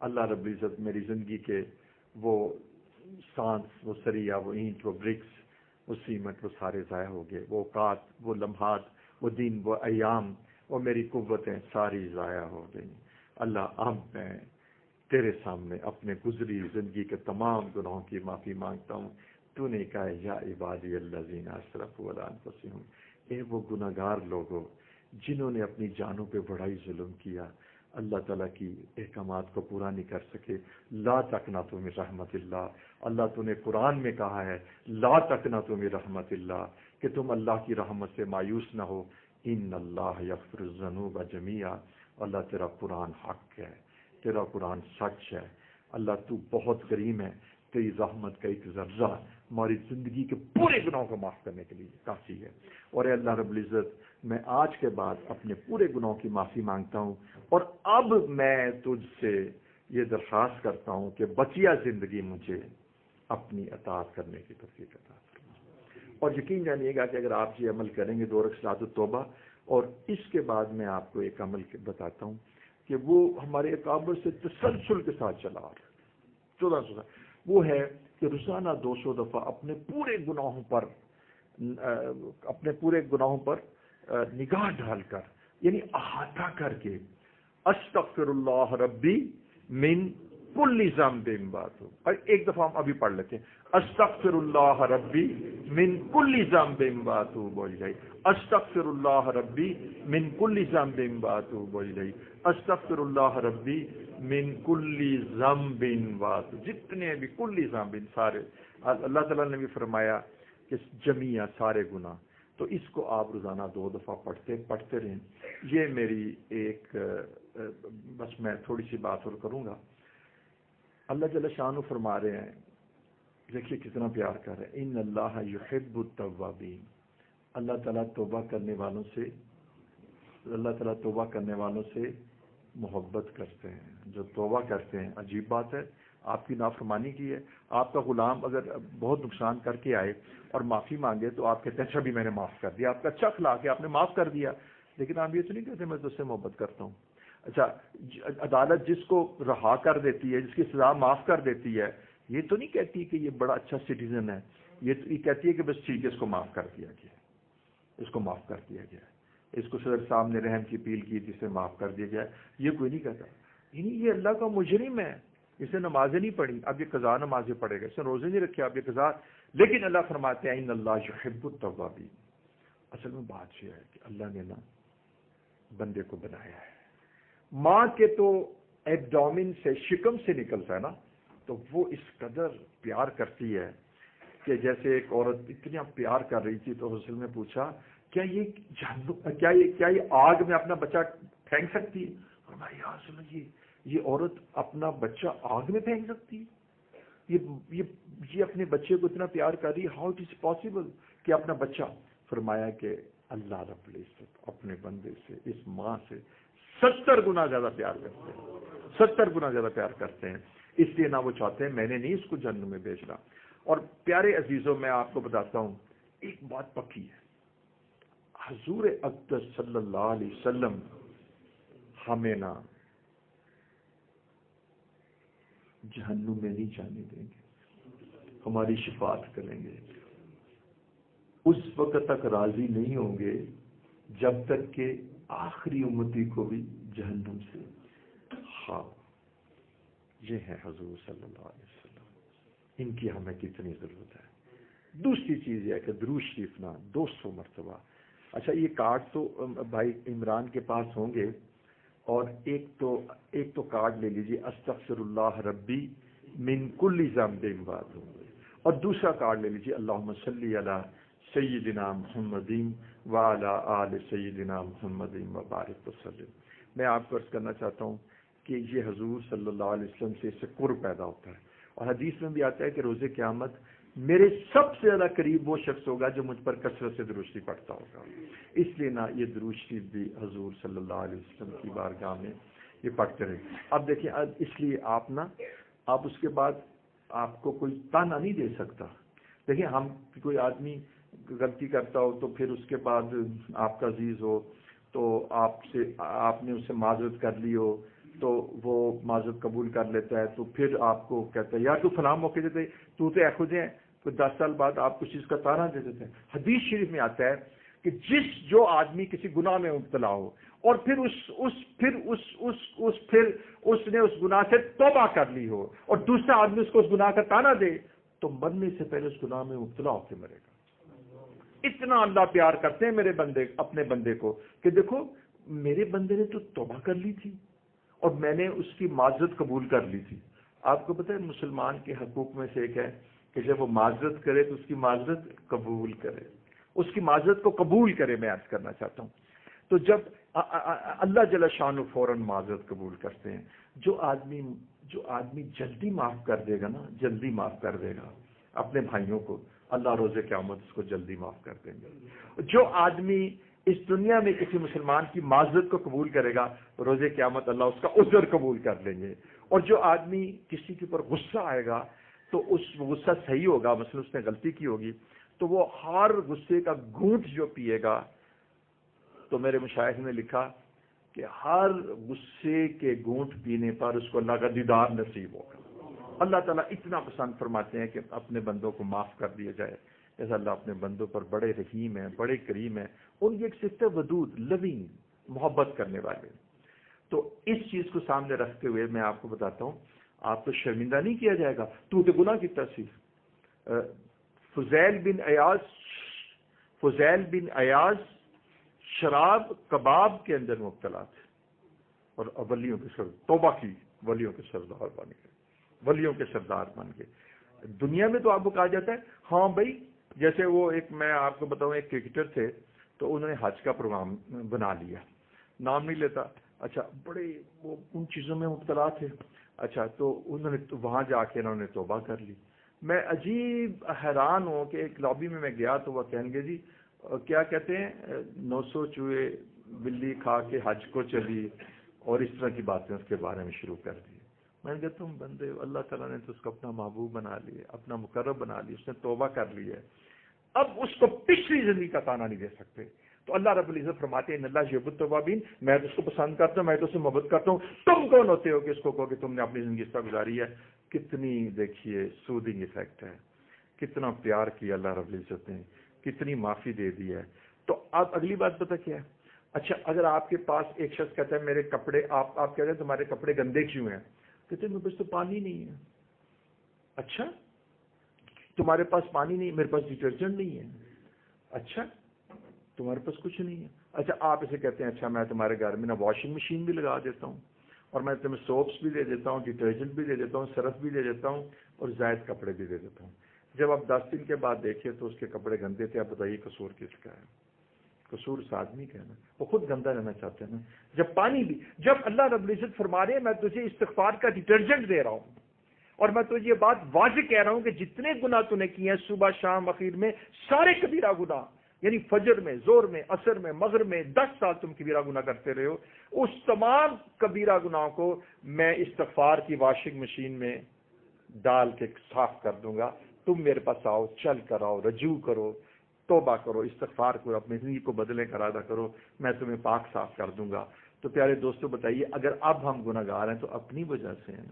اللہ رب العزت میری زندگی کے وہ سانس، وہ سریا، وہ اینٹ، وہ برکس، وہ سیمنٹ، وہ سارے ضائع ہو گئے. وہ اوقات، وہ لمحات، وہ دن، وہ ایام، وہ میری قوتیں ساری ضائع ہو گئیں. اللہ، اب میں تیرے سامنے اپنے گزری زندگی کے تمام گناہوں کی معافی مانگتا ہوں. تو نے کہا یا عبادی الذین اسرفوا علی انفسہم، اے وہ گناہگار لوگوں جنہوں نے اپنی جانوں پہ بڑا ہی ظلم کیا، اللہ تعالیٰ کی احکامات کو پورا نہیں کر سکے. لا تقنطوا من رحمت اللہ. اللہ تو نے قرآن میں کہا ہے لا تقنطوا من رحمت اللہ، کہ تم اللہ کی رحمت سے مایوس نہ ہو. ان اللہ یغفر الذنوب جمیعا. اللہ تیرا قرآن حق ہے، تیرا قرآن سچ ہے. اللہ تو بہت کریم ہے، تیری رحمت کا ایک ذرہ ہماری زندگی کے پورے گناہوں کو معاف کرنے کے لیے کافی ہے. اور اے اللہ رب العزت، میں آج کے بعد اپنے پورے گناہوں کی معافی مانگتا ہوں، اور اب میں تجھ سے یہ درخواست کرتا ہوں کہ بقیہ زندگی مجھے اپنی اطاعت کرنے کی توفیق عطا فرما. اور یقین جانیے گا کہ اگر آپ یہ عمل کریں گے 2 رکعت صلاۃ التوبہ، اور اس کے بعد میں آپ کو ایک عمل بتاتا ہوں کہ وہ ہمارے اکابر سے تسلسل کے ساتھ چلا آ رہا ہے 1400 سال. وہ ہے کہ روزانہ 200 دفعہ اپنے پورے گناہوں پر نگاہ ڈال کر، یعنی احاطہ کر کے، استغفر اللہ ربی من کل ذنب بات ہو. اور ایک دفعہ ہم ابھی پڑھ لیتے ہیں، استغفر اللہ ربی من کل ذنب بات ہو، بول جائے استغفر اللہ ربی من کل ذنب بات ہو، بول جائے استغفر اللہ ربی من کل ذنب بات. جتنے بھی کل ذنب، سارے، اللہ تعالیٰ نے بھی فرمایا کہ جمیع، سارے گناہ. تو اس کو آپ روزانہ 2 دفعہ پڑھتے رہیں. یہ میری ایک بس میں تھوڑی سی بات اور کروں گا. اللہ جل شانہ فرما رہے ہیں، دیکھیے کتنا پیار کر رہے ہیں، ان اللہ یحب التوابین. اللہ تعالیٰ توبہ کرنے والوں سے محبت کرتے ہیں. جو توبہ کرتے ہیں، عجیب بات ہے، آپ کی نافرمانی کی ہے، آپ کا غلام اگر بہت نقصان کر کے آئے اور معافی مانگے تو آپ کہتے ہیں اچھا بھی میں نے معاف کر دیا، آپ کا اچھا اخلاق ہے، آپ نے معاف کر دیا. لیکن آپ یہ تو نہیں کہتے میں تو اس سے محبت کرتا ہوں. اچھا، عدالت جس کو رہا کر دیتی ہے، جس کی سزا معاف کر دیتی ہے، یہ تو نہیں کہتی کہ یہ بڑا اچھا سٹیزن ہے. یہ کہتی ہے کہ بس ٹھیک ہے، اس کو معاف کر دیا گیا، اس کو معاف کر دیا گیا، اس کو صدر صاحب نے رحم کی اپیل کی جسے معاف کر دیا گیا. یہ کوئی نہیں کہتا. یہ اللہ کا مجرم ہے، اسے نمازیں نہیں پڑھی، اب یہ قضا نمازیں پڑھے گا، اس نے روزے نہیں رکھے، اب یہ قضا. لیکن اللہ فرماتے ہیں ان اللہ یحب التوابین. اصل میں بات یہ ہے کہ اللہ نے نا بندے کو بنایا ہے، ماں کے تو ایبڈومن سے، شکم سے نکلتا ہے نا، تو وہ اس قدر پیار کرتی ہے کہ جیسے ایک عورت اتنا پیار کر رہی تھی تو حسن نے پوچھا کیا یہ آگ میں اپنا بچہ پھینک سکتی ہے؟ فرمایا یا رسول اللہ، یہ عورت اپنا بچہ آگ میں پھینک سکتی ہے؟ یہ اپنے بچے کو اتنا پیار کر رہی ہے، ہاؤ اٹ از پاسبل کہ اپنا بچہ. فرمایا کہ اللہ رب العزت اپنے بندے سے، اس ماں سے 70 گنا زیادہ پیار کرتے ہیں، 70 گنا زیادہ پیار کرتے ہیں. اس لیے نہ وہ چاہتے ہیں میں نے نہیں اس کو جہنم میں بھیجنا. اور پیارے عزیزوں، میں آپ کو بتاتا ہوں ایک بات پکی ہے، حضور اقدس صلی اللہ علیہ وسلم ہمیں نہ جہنم میں نہیں جانے دیں گے، ہماری شفاعت کریں گے. اس وقت تک راضی نہیں ہوں گے جب تک کہ آخری امتی کو بھی جہنم سے. ہاں، یہ ہے حضور صلی اللہ علیہ وسلم، ان کی ہمیں کتنی ضرورت ہے. دوسری چیز یہ ہے کہ درود شریف نا 200 مرتبہ. اچھا، یہ کارڈ تو بھائی عمران کے پاس ہوں گے، اور ایک تو کارڈ لے لیجیے استغفر اللہ ربی من کل ذنب بعد، اور دوسرا کارڈ لے لیجیے اللہم صلی علی سیدنا محمد وعلی آل سیدنا محمد وبارک وسلم. میں آپ کو عرض کرنا چاہتا ہوں کہ یہ حضور صلی اللہ علیہ وسلم سے اس سے قرب پیدا ہوتا ہے. اور حدیث میں بھی آتا ہے کہ روز قیامت میرے سب سے زیادہ قریب وہ شخص ہوگا جو مجھ پر کثرت سے درود شریف پڑھتا ہوگا. اس لیے نا یہ درود شریف بھی حضور صلی اللہ علیہ وسلم کی بارگاہ میں یہ پڑھتے رہے. اب دیکھیں، اس لیے آپ اس کے بعد آپ کو کوئی تانا نہیں دے سکتا. دیکھیں، ہم کوئی آدمی غلطی کرتا ہو تو پھر اس کے بعد آپ کا عزیز ہو تو آپ نے اس سے معذرت کر لی ہو تو وہ معذرت قبول کر لیتا ہے، تو پھر آپ کو کہتا ہے یار تو فلاں موقع دیتے تو خود ہیں، کوئی 10 سال بعد آپ کچھ چیز کا تانا دے دیتے ہیں. حدیث شریف میں آتا ہے کہ جو آدمی کسی گناہ میں مبتلا ہو اور پھر اس نے اس گناہ سے توبہ کر لی ہو اور دوسرا آدمی اس کو اس گناہ کا تانا دے تو مرنے سے پہلے اس گناہ میں مبتلا ہو کے مرے گا. اتنا اللہ پیار کرتے ہیں اپنے بندے کو کہ دیکھو میرے بندے نے تو توبہ کر لی تھی اور میں نے اس کی معذرت قبول کر لی تھی. آپ کو پتہ ہے مسلمان کے حقوق میں سے ایک ہے کہ جب وہ معذرت کرے تو اس کی معذرت قبول کرے، اس کی معذرت کو قبول کرے. میں عرض کرنا چاہتا ہوں تو جب اللہ جل شانہ فوراً معذرت قبول کرتے ہیں. جو آدمی جلدی معاف کر دے گا نا، جلدی معاف کر دے گا اپنے بھائیوں کو، اللہ روز قیامت اس کو جلدی معاف کر دیں گے. جو آدمی اس دنیا میں کسی مسلمان کی معذرت کو قبول کرے گا روز قیامت اللہ اس کا عذر قبول کر لیں گے. اور جو آدمی کسی کے اوپر غصہ آئے گا تو اس غصہ صحیح ہوگا، مثلا اس نے غلطی کی ہوگی تو وہ ہر غصے کا گھونٹ جو پیے گا، تو میرے مشائخ نے لکھا کہ ہر غصے کے گھونٹ پینے پر اس کو اللہ کا دیدار نصیب ہوگا. اللہ تعالیٰ اتنا پسند فرماتے ہیں کہ اپنے بندوں کو معاف کر دیا جائے. جیسا اللہ اپنے بندوں پر بڑے رحیم ہیں، بڑے کریم ہیں. ان کی ایک صفت ودود، لونگ، محبت کرنے والے. تو اس چیز کو سامنے رکھتے ہوئے میں آپ کو بتاتا ہوں، آپ کو شرمندہ نہیں کیا جائے گا. تو گناہ کی تصویر فضیل بن ایاز شراب کباب کے اندر مبتلا تھے اور ولیوں کے توبہ کی، ولیوں کے سردار بن گئے، ولیوں کے سردار بن گئے. دنیا میں تو آپ کو کہا جاتا ہے ہاں بھائی جیسے وہ ایک میں آپ کو بتاؤں ایک کرکٹر تھے تو انہوں نے حج کا پروگرام بنا لیا, نام نہیں لیتا, اچھا بڑے وہ ان چیزوں میں مبتلا تھے, اچھا تو انہوں نے وہاں جا کے انہوں نے توبہ کر لی. میں عجیب حیران ہوں کہ ایک لابی میں گیا تو وہ کہیں گے جی کیا کہتے ہیں 900 چوہے بلی کھا کے حج کو چلی, اور اس طرح کی باتیں اس کے بارے میں شروع کر دی. میں نے کہا تم بندے, اللہ تعالیٰ نے تو اس کو اپنا محبوب بنا لیا, اپنا مقرب بنا لیا, اس نے توبہ کر لی ہے, اب اس کو پچھلی زندگی کا تانا نہیں دے سکتے. تو اللہ رب العزت فرماتے ہیں اللہ یحب التوابین, میں تو اس کو پسند کرتا ہوں, میں تو اس سے محبت کرتا ہوں. تم کون ہوتے ہو کہ اس کو کہو کہ تم نے اپنی زندگی اس طرح گزاری ہے. کتنی دیکھیے سودنگ ایفیکٹ ہے, کتنا پیار کیا اللہ رب العزت نے, کتنی معافی دے دی ہے. تو اب اگلی بات پتہ کیا ہے, اچھا اگر آپ کے پاس ایک شخص کہتا ہے میرے کپڑے, آپ کہتے ہیں تمہارے کپڑے گندے کیوں ہیں, کہتے ہیں میرے پاس تو پانی نہیں ہے. اچھا تمہارے پاس پانی نہیں, میرے پاس ڈٹرجنٹ نہیں ہے. اچھا تمہارے پاس کچھ نہیں ہے. اچھا آپ اسے کہتے ہیں اچھا میں تمہارے گھر میں نا واشنگ مشین بھی لگا دیتا ہوں, اور میں تمہیں سوپس بھی دے دیتا ہوں, ڈٹرجنٹ بھی دے دیتا ہوں, سرف بھی دے دیتا ہوں, اور زائد کپڑے بھی دے دیتا ہوں. جب آپ 10 دن کے بعد دیکھیں تو اس کے کپڑے گندے تھے, آپ بتائیے قصور کس کا ہے؟ قصور اس آدمی کا ہے نا, وہ خود گندا رہنا چاہتے ہیں نا. جب پانی بھی, جب اللہ رب العزت فرما رہے ہیں میں تجھے استغفار کا ڈٹرجنٹ دے رہا ہوں, اور میں تجھے یہ بات واضح کہہ رہا ہوں کہ جتنے گناہ تو نے کیے ہیں صبح شام اخیر میں, سارے کبیرہ گناہ, یعنی فجر میں, زور میں, عصر میں, مغرب میں 10 سال تم کبیرہ گناہ کرتے رہے ہو, اس تمام کبیرہ گناہوں کو میں استغفار کی واشنگ مشین میں ڈال کے صاف کر دوں گا. تم میرے پاس آؤ, چل کر آؤ, رجوع کرو, توبہ کرو, استغفار کرو, اپنی زندگی کو بدلنے کا ارادہ کرو, میں تمہیں پاک صاف کر دوں گا. تو پیارے دوستو بتائیے, اگر اب ہم گناہ گار ہیں تو اپنی وجہ سے ہیں.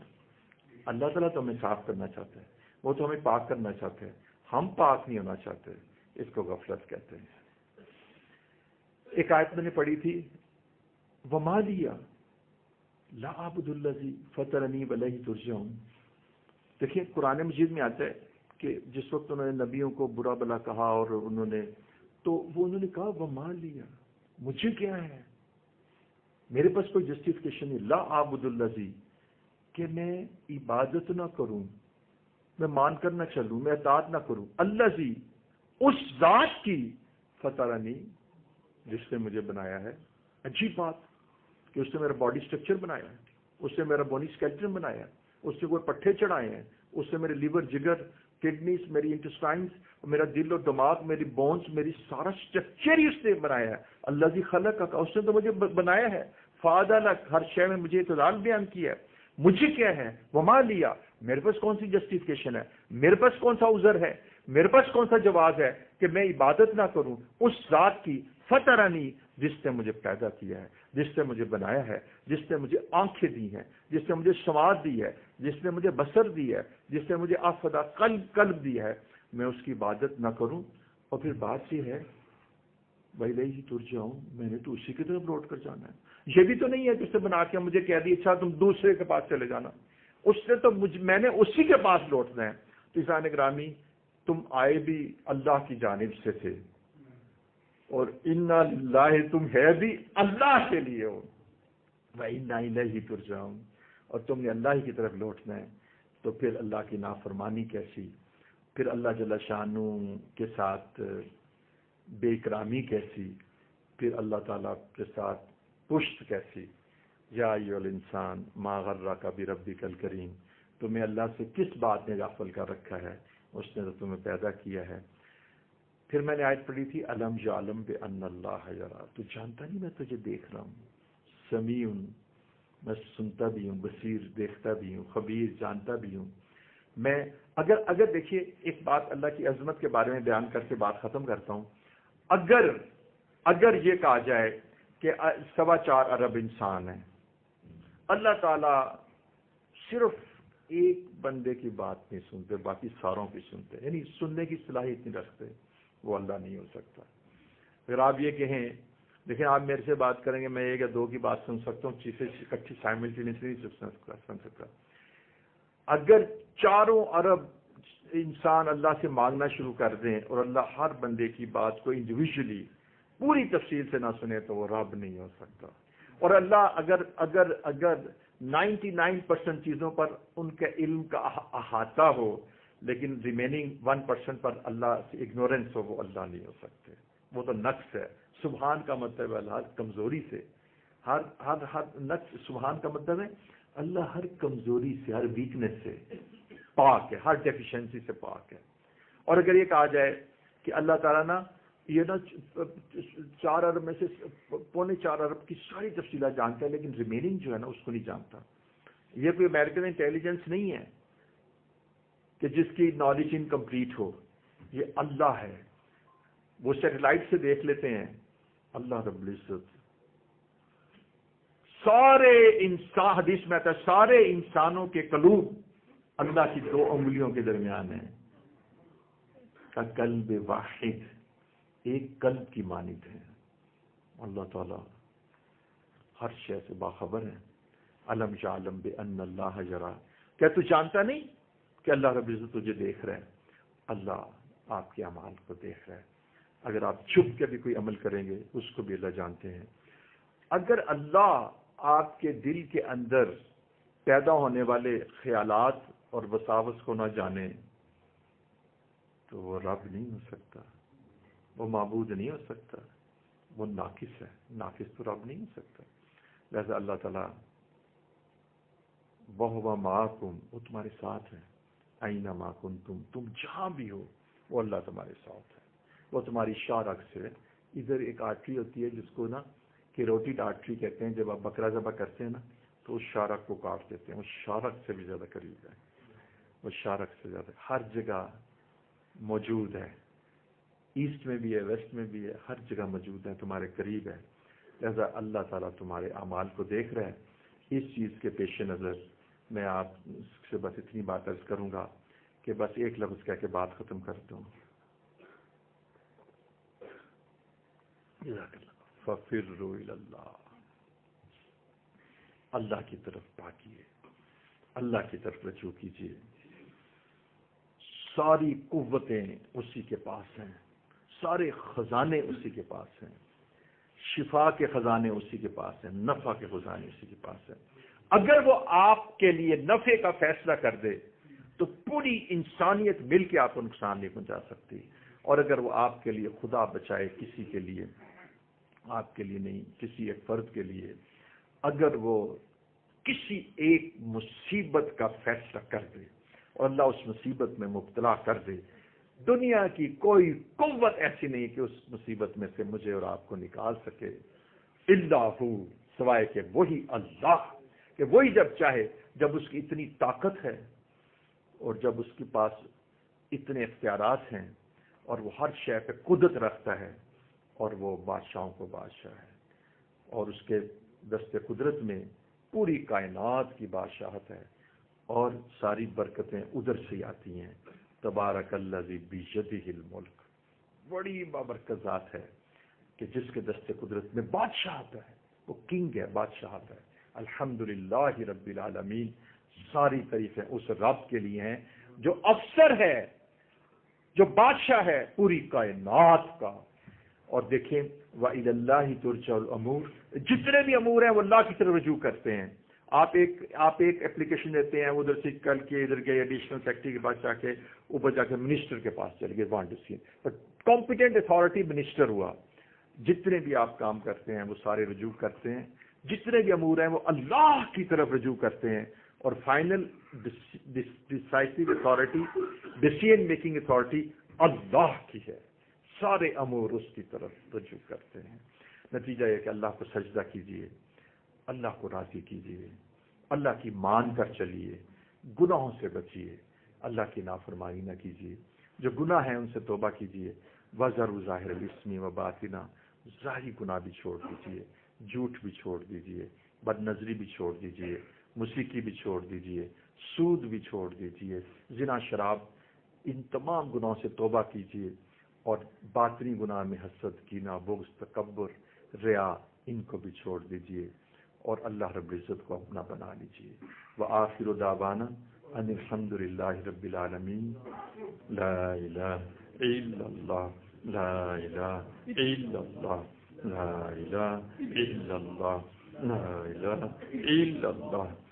اللہ تعالیٰ تو ہمیں صاف کرنا چاہتا ہے, وہ تو ہمیں پاک کرنا چاہتے ہیں, ہم پاک نہیں ہونا چاہتے. اس کو غفلت کہتے ہیں. ایک آیت میں نے پڑھی تھی, وما لیا لا اعبد الذی فطرنی والیہ ترجعون. دیکھیے قرآن مجید میں آتا ہے کہ جس وقت انہوں نے نبیوں کو برا بلا کہا, اور انہوں نے کہا وما لیا, مجھے کیا ہے, میرے پاس کوئی جسٹیفیکیشن نہیں. لا اعبد الذی, کہ میں عبادت نہ کروں, میں مان کر نہ چلوں, میں اطاعت نہ کروں, الذی, اس ذات کی, فطرنی, جس نے مجھے بنایا ہے. عجیب بات کہ اس نے میرا باڈی سٹرکچر بنایا ہے, اس نے میرا بونی اسکیلٹن بنایا ہے, اس نے کوئی پٹھے چڑھائے ہیں, اس نے میرے لیور, جگر, کڈنیز, میری انٹسٹائنز, میرا دل اور دماغ, میری بونز, میری سارا اسٹرکچر ہی اس نے بنایا ہے. اللہ جی خلق کا, اس نے تو مجھے بنایا ہے. فادلک, ہر شے میں مجھے اعتدال بیان کیا ہے. مجھے کیا ہے, وما لیا, میرے پاس کون سی جسٹیفیکیشن ہے, میرے پاس کون سا عذر ہے, میرے پاس کون سا جواز ہے کہ میں عبادت نہ کروں اس ذات کی, فطرنی, جس نے مجھے پیدا کیا ہے, جس نے مجھے بنایا ہے, جس نے مجھے آنکھیں دی ہیں, جس نے مجھے سماعت دی ہے, جس نے مجھے بصر دی ہے, جس نے مجھے آفدہ قلب دی ہے, میں اس کی عبادت نہ کروں. اور پھر بات یہ ہے وَإِلَيْهِ تُرْجَعُونَ, میں نے تو اسی کی طرف لوٹ کر جانا ہے. یہ بھی تو نہیں ہے کہ اس نے بنا کے مجھے کہہ دی اچھا تم دوسرے کے پاس چلے جانا, اس نے تو میں نے اسی کے پاس لوٹنا ہے. تو عزیزان گرامی, تم آئے بھی اللہ کی جانب سے تھے, اور اِنَّا لِلَّهِ, تم ہے بھی اللہ کے لیے ہو, وَإِنَّا إِلَيْهِ تُرْجَعُونَ, اور تم نے اللہ ہی کی طرف لوٹنا ہے. تو پھر اللہ کی نافرمانی کیسی, پھر اللہ جل شانہ کے ساتھ بے اکرامی کیسی, پھر اللہ تعالیٰ کے ساتھ پشت کیسی. یا ایھا الانسان ما غرک بربک الکریم, تمہیں اللہ سے کس بات نے غافل کر رکھا ہے, اس نے تو تمہیں پیدا کیا ہے. پھر میں نے آیت پڑھی تھی الم یعلم بان اللہ یری, تو جانتا نہیں میں تجھے دیکھ رہا ہوں, سمیع, میں سنتا بھی ہوں, بصیر, دیکھتا بھی ہوں, خبیر, جانتا بھی ہوں. میں اگر دیکھیے ایک بات اللہ کی عظمت کے بارے میں بیان کر کے بات ختم کرتا ہوں. اگر یہ کہا جائے کہ 4.25 ارب انسان ہیں, اللہ تعالیٰ صرف ایک بندے کی بات نہیں سنتے, باقی ساروں کی سنتے, یعنی سننے کی صلاحیت نہیں رکھتے, وہ اللہ نہیں ہو سکتا. پھر آپ یہ کہیں دیکھیں آپ میرے سے بات کریں گے, میں 1 یا 2 کی بات سن سکتا ہوں, چیزیں اکٹھی سائملٹینیسلی نہیں سن سکتا. اگر 4 ارب انسان اللہ سے مانگنا شروع کر دیں اور اللہ ہر بندے کی بات کو انڈیویجولی پوری تفصیل سے نہ سنے, تو وہ رب نہیں ہو سکتا. اور اللہ اگر 99% چیزوں پر ان کے علم کا احاطہ ہو, لیکن ریمیننگ 1% پر اللہ سے اگنورینس ہو، وہ اللہ نہیں ہو سکتے، وہ تو نقص ہے۔ سبحان کا مطلب ہے ہر کمزوری سے، ہر نقص، سبحان کا مطلب ہے اللہ ہر کمزوری سے، ہر ویکنس سے پاک ہے، ہر ڈیفیشنسی سے پاک ہے۔ اور اگر یہ کہا جائے کہ اللہ تعالیٰ نا یہ نا 4 ارب میں سے 4.25 ارب کی ساری تفصیلات جانتا ہے، لیکن ریمیننگ جو ہے نا اس کو نہیں جانتا، یہ کوئی امریکن انٹیلیجنس نہیں ہے کہ جس کی نالج انکمپلیٹ ہو، یہ اللہ ہے۔ وہ سیٹلائٹ سے دیکھ لیتے ہیں، اللہ رب العزت سارے انسان، حدیث میں آتا ہے سارے انسانوں کے قلوب اللہ کی 2 انگلیوں کے درمیان ہیں، کا قلب واحد، ایک قلب کی مانند ہے۔ اللہ تعالیٰ ہر شے سے باخبر ہے۔ علم یعلم بان اللہ یرا، کیا تو جانتا نہیں کہ اللہ رب العزت تجھے دیکھ رہا ہے؟ اللہ آپ کے اعمال کو دیکھ رہا ہے۔ اگر آپ چھپ کے بھی کوئی عمل کریں گے اس کو بھی اللہ جانتے ہیں۔ اگر اللہ آپ کے دل کے اندر پیدا ہونے والے خیالات اور وساوس کو نہ جانے تو وہ رب نہیں ہو سکتا، وہ معبود نہیں ہو سکتا، وہ ناقص ہے، ناقص تو رب نہیں ہو سکتا۔ لہذا اللہ تعالیٰ وَهُوَ مَعَكُمْ، وہ تمہارے ساتھ ہے، أَيْنَمَا كُنْتُمْ، تم جہاں بھی ہو وہ اللہ تمہارے ساتھ ہے۔ وہ تمہاری شارک سے، ادھر ایک آرٹری ہوتی ہے جس کو نا کیروٹیڈ آرٹری کہتے ہیں، جب آپ بکرا ذبح کرتے ہیں نا تو اس شارک کو کاٹ دیتے ہیں، وہ شارک سے بھی زیادہ قریب ہے، وہ شارک سے زیادہ ہر جگہ موجود ہے، ایسٹ میں بھی ہے، ویسٹ میں بھی ہے، ہر جگہ موجود ہے، تمہارے قریب ہے۔ لہذا اللہ تعالیٰ تمہارے اعمال کو دیکھ رہا ہے۔ اس چیز کے پیش نظر میں آپ سے بس اتنی بات عرض کروں گا کہ بس ایک لفظ کہہ کے بات ختم کرتا ہوں، فَفِرُّوا إِلَى اللَّهِ، اللہ کی طرف بھاگیے، اللہ کی طرف رجوع کیجیے۔ ساری قوتیں اسی کے پاس ہیں، سارے خزانے اسی کے پاس ہیں، شفا کے خزانے اسی کے پاس ہیں، نفع کے خزانے اسی کے پاس ہیں۔ اگر وہ آپ کے لیے نفع کا فیصلہ کر دے تو پوری انسانیت مل کے آپ کو نقصان نہیں پہنچا سکتی، اور اگر وہ آپ کے لیے خدا بچائے، کسی کے لیے، آپ کے لیے نہیں، کسی ایک فرد کے لیے، اگر وہ کسی ایک مصیبت کا فیصلہ کر دے اور اللہ اس مصیبت میں مبتلا کر دے، دنیا کی کوئی قوت ایسی نہیں کہ اس مصیبت میں سے مجھے اور آپ کو نکال سکے، الا ہو، سوائے کہ وہی اللہ، کہ وہی جب چاہے، جب اس کی اتنی طاقت ہے اور جب اس کے پاس اتنے اختیارات ہیں اور وہ ہر شے پہ قدرت رکھتا ہے، اور وہ بادشاہوں کو بادشاہ ہے، اور اس کے دست قدرت میں پوری کائنات کی بادشاہت ہے، اور ساری برکتیں ادھر سے آتی ہیں۔ تبارک الذی بیدہ الملک، بڑی بابرکت ذات ہے کہ جس کے دست قدرت میں بادشاہت ہے، وہ کنگ ہے، بادشاہت ہے۔ الحمدللہ رب العالمین، ساری تعریفیں اس رب کے لیے ہیں جو افسر ہے، جو بادشاہ ہے پوری کائنات کا۔ اور دیکھیں وَإِلَى اللَّهِ تُرْجَعُ الْأُمُورُ، جتنے بھی امور ہیں وہ اللہ کی طرف رجوع کرتے ہیں۔ آپ ایک اپلیکیشن دیتے ہیں، ادھر سے کل کے ادھر گئے، ایڈیشنل سیکرٹری کے پاس جا کے، اوپر جا کے منسٹر کے پاس چل گئے، want to see, but competent authority minister ہوا۔ جتنے بھی آپ کام کرتے ہیں وہ سارے رجوع کرتے ہیں، جتنے بھی امور ہیں وہ اللہ کی طرف رجوع کرتے ہیں، اور final decisive authority, decision making authority اللہ کی ہے، سارے امور اس کی طرف رجوع کرتے ہیں۔ نتیجہ یہ کہ اللہ کو سجدہ کیجیے، اللہ کو راضی کیجیے، اللہ کی مان کر چلیے، گناہوں سے بچیے، اللہ کی نافرمانی نہ کیجیے، جو گناہ ہیں ان سے توبہ کیجیے۔ وَذَرُوا ظَاهِرَ الْإِثْمِ وَبَاطِنَهُ، ظاہری گناہ بھی چھوڑ دیجیے، جھوٹ بھی چھوڑ دیجیے، بد نظری بھی چھوڑ دیجیے، موسیقی بھی چھوڑ دیجیے، سود بھی چھوڑ دیجیے، زنا، شراب، ان تمام گناہوں سے توبہ کیجیے، اور باطنی گناہ میں حسد، کینہ، بغض، تکبر، ریا، ان کو بھی چھوڑ دیجیے، اور اللہ رب العزت کو اپنا بنا لیجیے۔ وآخر دعوانا ان الحمد للہ رب العالمین، لا الہ الا اللہ، لا الہ الا اللہ، لا الہ الا اللہ، لا الہ الا اللہ،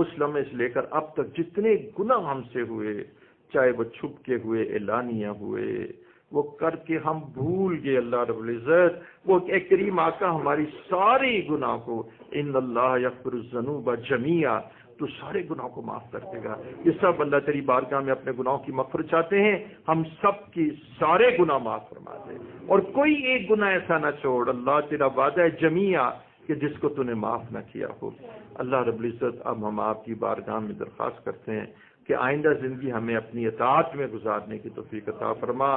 اس لمحے سے لے کر اب تک جتنے گناہ ہم سے ہوئے، چاہے وہ چھپ کے ہوئے، اعلانیہ ہوئے، وہ کر کے ہم بھول گئے، اللہ رب العزت وہ ایک کریم آقا ہماری ساری گناہ کو، ان اللہ یغفر الذنوب جمیعا، تو سارے گناہوں کو معاف کر دے گا۔ یہ سب اللہ تیری بارگاہ میں اپنے گناہوں کی مغفرت چاہتے ہیں، ہم سب کی سارے گناہ معاف فرما دے، اور کوئی ایک گناہ ایسا نہ چھوڑ، اللہ تیرا وعدہ ہے جمیعا کہ جس کو تو نے معاف نہ کیا ہو۔ اللہ رب العزت اب ہم آپ کی بارگاہ میں درخواست کرتے ہیں کہ آئندہ زندگی ہمیں اپنی اطاعت میں گزارنے کی توفیق عطا فرما،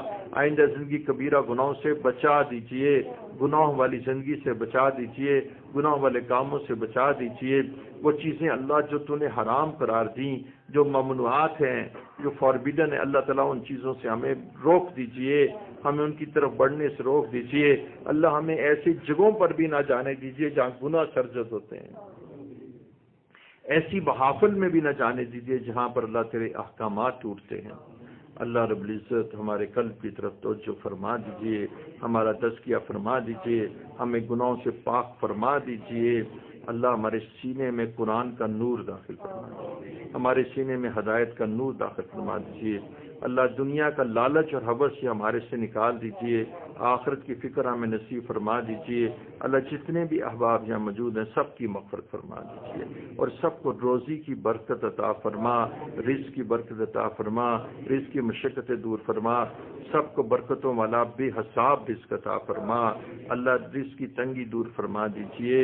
آئندہ زندگی کبیرہ گناہوں سے بچا دیجئے، گناہوں والی زندگی سے بچا دیجئے، گناہوں والے کاموں سے بچا دیجئے، وہ چیزیں اللہ جو تو نے حرام قرار دیں، جو ممنوعات ہیں، جو فاربیڈن ہے، اللہ تعالیٰ ان چیزوں سے ہمیں روک دیجئے، ہمیں ان کی طرف بڑھنے سے روک دیجئے، اللہ ہمیں ایسی جگہوں پر بھی نہ جانے دیجئے جہاں گناہ سرزد ہوتے ہیں، ایسی محافل میں بھی نہ جانے دیجیے جہاں پر اللہ تیرے احکامات ٹوٹتے ہیں۔ اللہ رب العزت ہمارے قلب کی طرف توجہ فرما دیجیے، ہمارا تزکیہ فرما دیجیے، ہمیں گناہوں سے پاک فرما دیجیے۔ اللہ ہمارے سینے میں قرآن کا نور داخل فرما دیجیے، ہمارے سینے میں ہدایت کا نور داخل فرما دیجیے۔ اللہ دنیا کا لالچ اور حوث سے ہمارے سے نکال دیجیے، آخرت کی فکر ہمیں نصیب فرما دیجیے۔ اللہ جتنے بھی احباب یہاں موجود ہیں سب کی مغفرت فرما دیجیے، اور سب کو روزی کی برکت عطا فرما، رزق کی برکت عطا فرما، رزق کی مشقتیں دور فرما، سب کو برکتوں والا بے حساب رزق عطا فرما۔ اللہ رزق کی تنگی دور فرما دیجیے،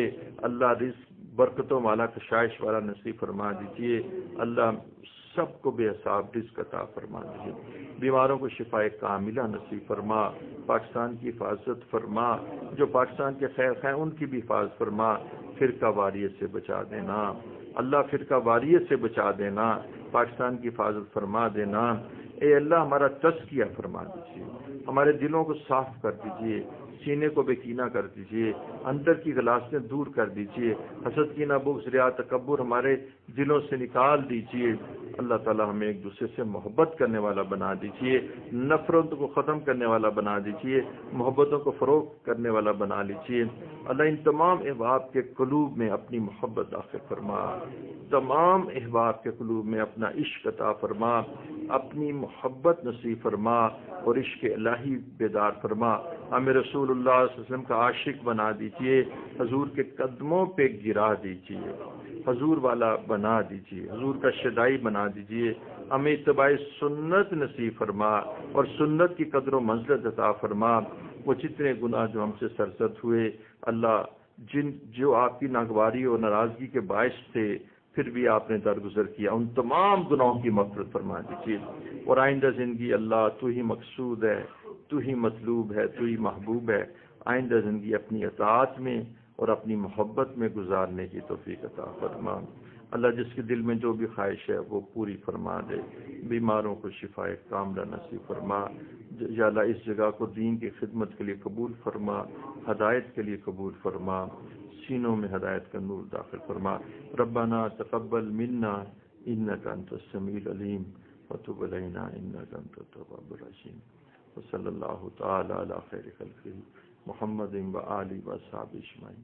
اللہ رزق برکتوں والا کشائش والا نصیب فرما دیجیے۔ اللہ سب کو بے حساب رزق عطا فرما دیجیے، بیماروں کو شفاء کاملہ نصیب فرما، پاکستان کی حفاظت فرما، جو پاکستان کے خیر خواہ ان کی بھی حفاظت فرما، فرقہ واریت سے بچا دینا، اللہ فرقہ واریت سے بچا دینا، پاکستان کی حفاظت فرما دینا۔ اے اللہ ہمارا تزکیہ فرما دیجیے، ہمارے دلوں کو صاف کر دیجیے، سینے کو بے کینہ کر دیجیے، اندر کی غلاظتیں دور کر دیجیے، حسد کینہ بغض ریا تکبر ہمارے دلوں سے نکال دیجیے۔ اللہ تعالی ہمیں ایک دوسرے سے محبت کرنے والا بنا دیجیے، نفرتوں کو ختم کرنے والا بنا دیجیے، محبتوں کو فروغ کرنے والا بنا لیجیے۔ اللہ ان تمام احباب کے قلوب میں اپنی محبت داخل فرما، تمام احباب کے قلوب میں اپنا عشق عطا فرما، اپنی محبت نصیب فرما، اور عشق الہی بیدار فرما، ہمیں رسول اللہ صلی اللہ علیہ وسلم کا عاشق بنا دیجیے، حضور کے قدموں پہ گرا دیجیے، حضور والا بنا دیجیے، حضور کا شدائی بنا دیجیے، ہمیں اتباع سنت نصیب فرما، اور سنت کی قدر و منزلت عطا فرما۔ وہ جتنے گناہ جو ہم سے سرزد ہوئے اللہ، جو آپ کی ناگواری اور ناراضگی کے باعث تھے پھر بھی آپ نے درگزر کیا، ان تمام گناہوں کی مغفرت فرما دیجیے، اور آئندہ زندگی اللہ تو ہی مقصود ہے، تو ہی مطلوب ہے، تو ہی محبوب ہے، آئندہ زندگی اپنی اطاعت میں اور اپنی محبت میں گزارنے کی توفیق عطا فرما۔ اللہ جس کے دل میں جو بھی خواہش ہے وہ پوری فرما دے، بیماروں کو شفاء کاملہ نصیب فرما۔ یا اللہ اس جگہ کو دین کی خدمت کے لیے قبول فرما، ہدایت کے لیے قبول فرما، سینوں میں ہدایت کا نور داخل فرما۔ ربنا تقبل منا انک انت السمیع العلیم وتب علینا انک انت التواب الرحیم، وصلی اللہ تعالی علی خیر خلقہ محمد و آلہ و اصحابہ اجمعین۔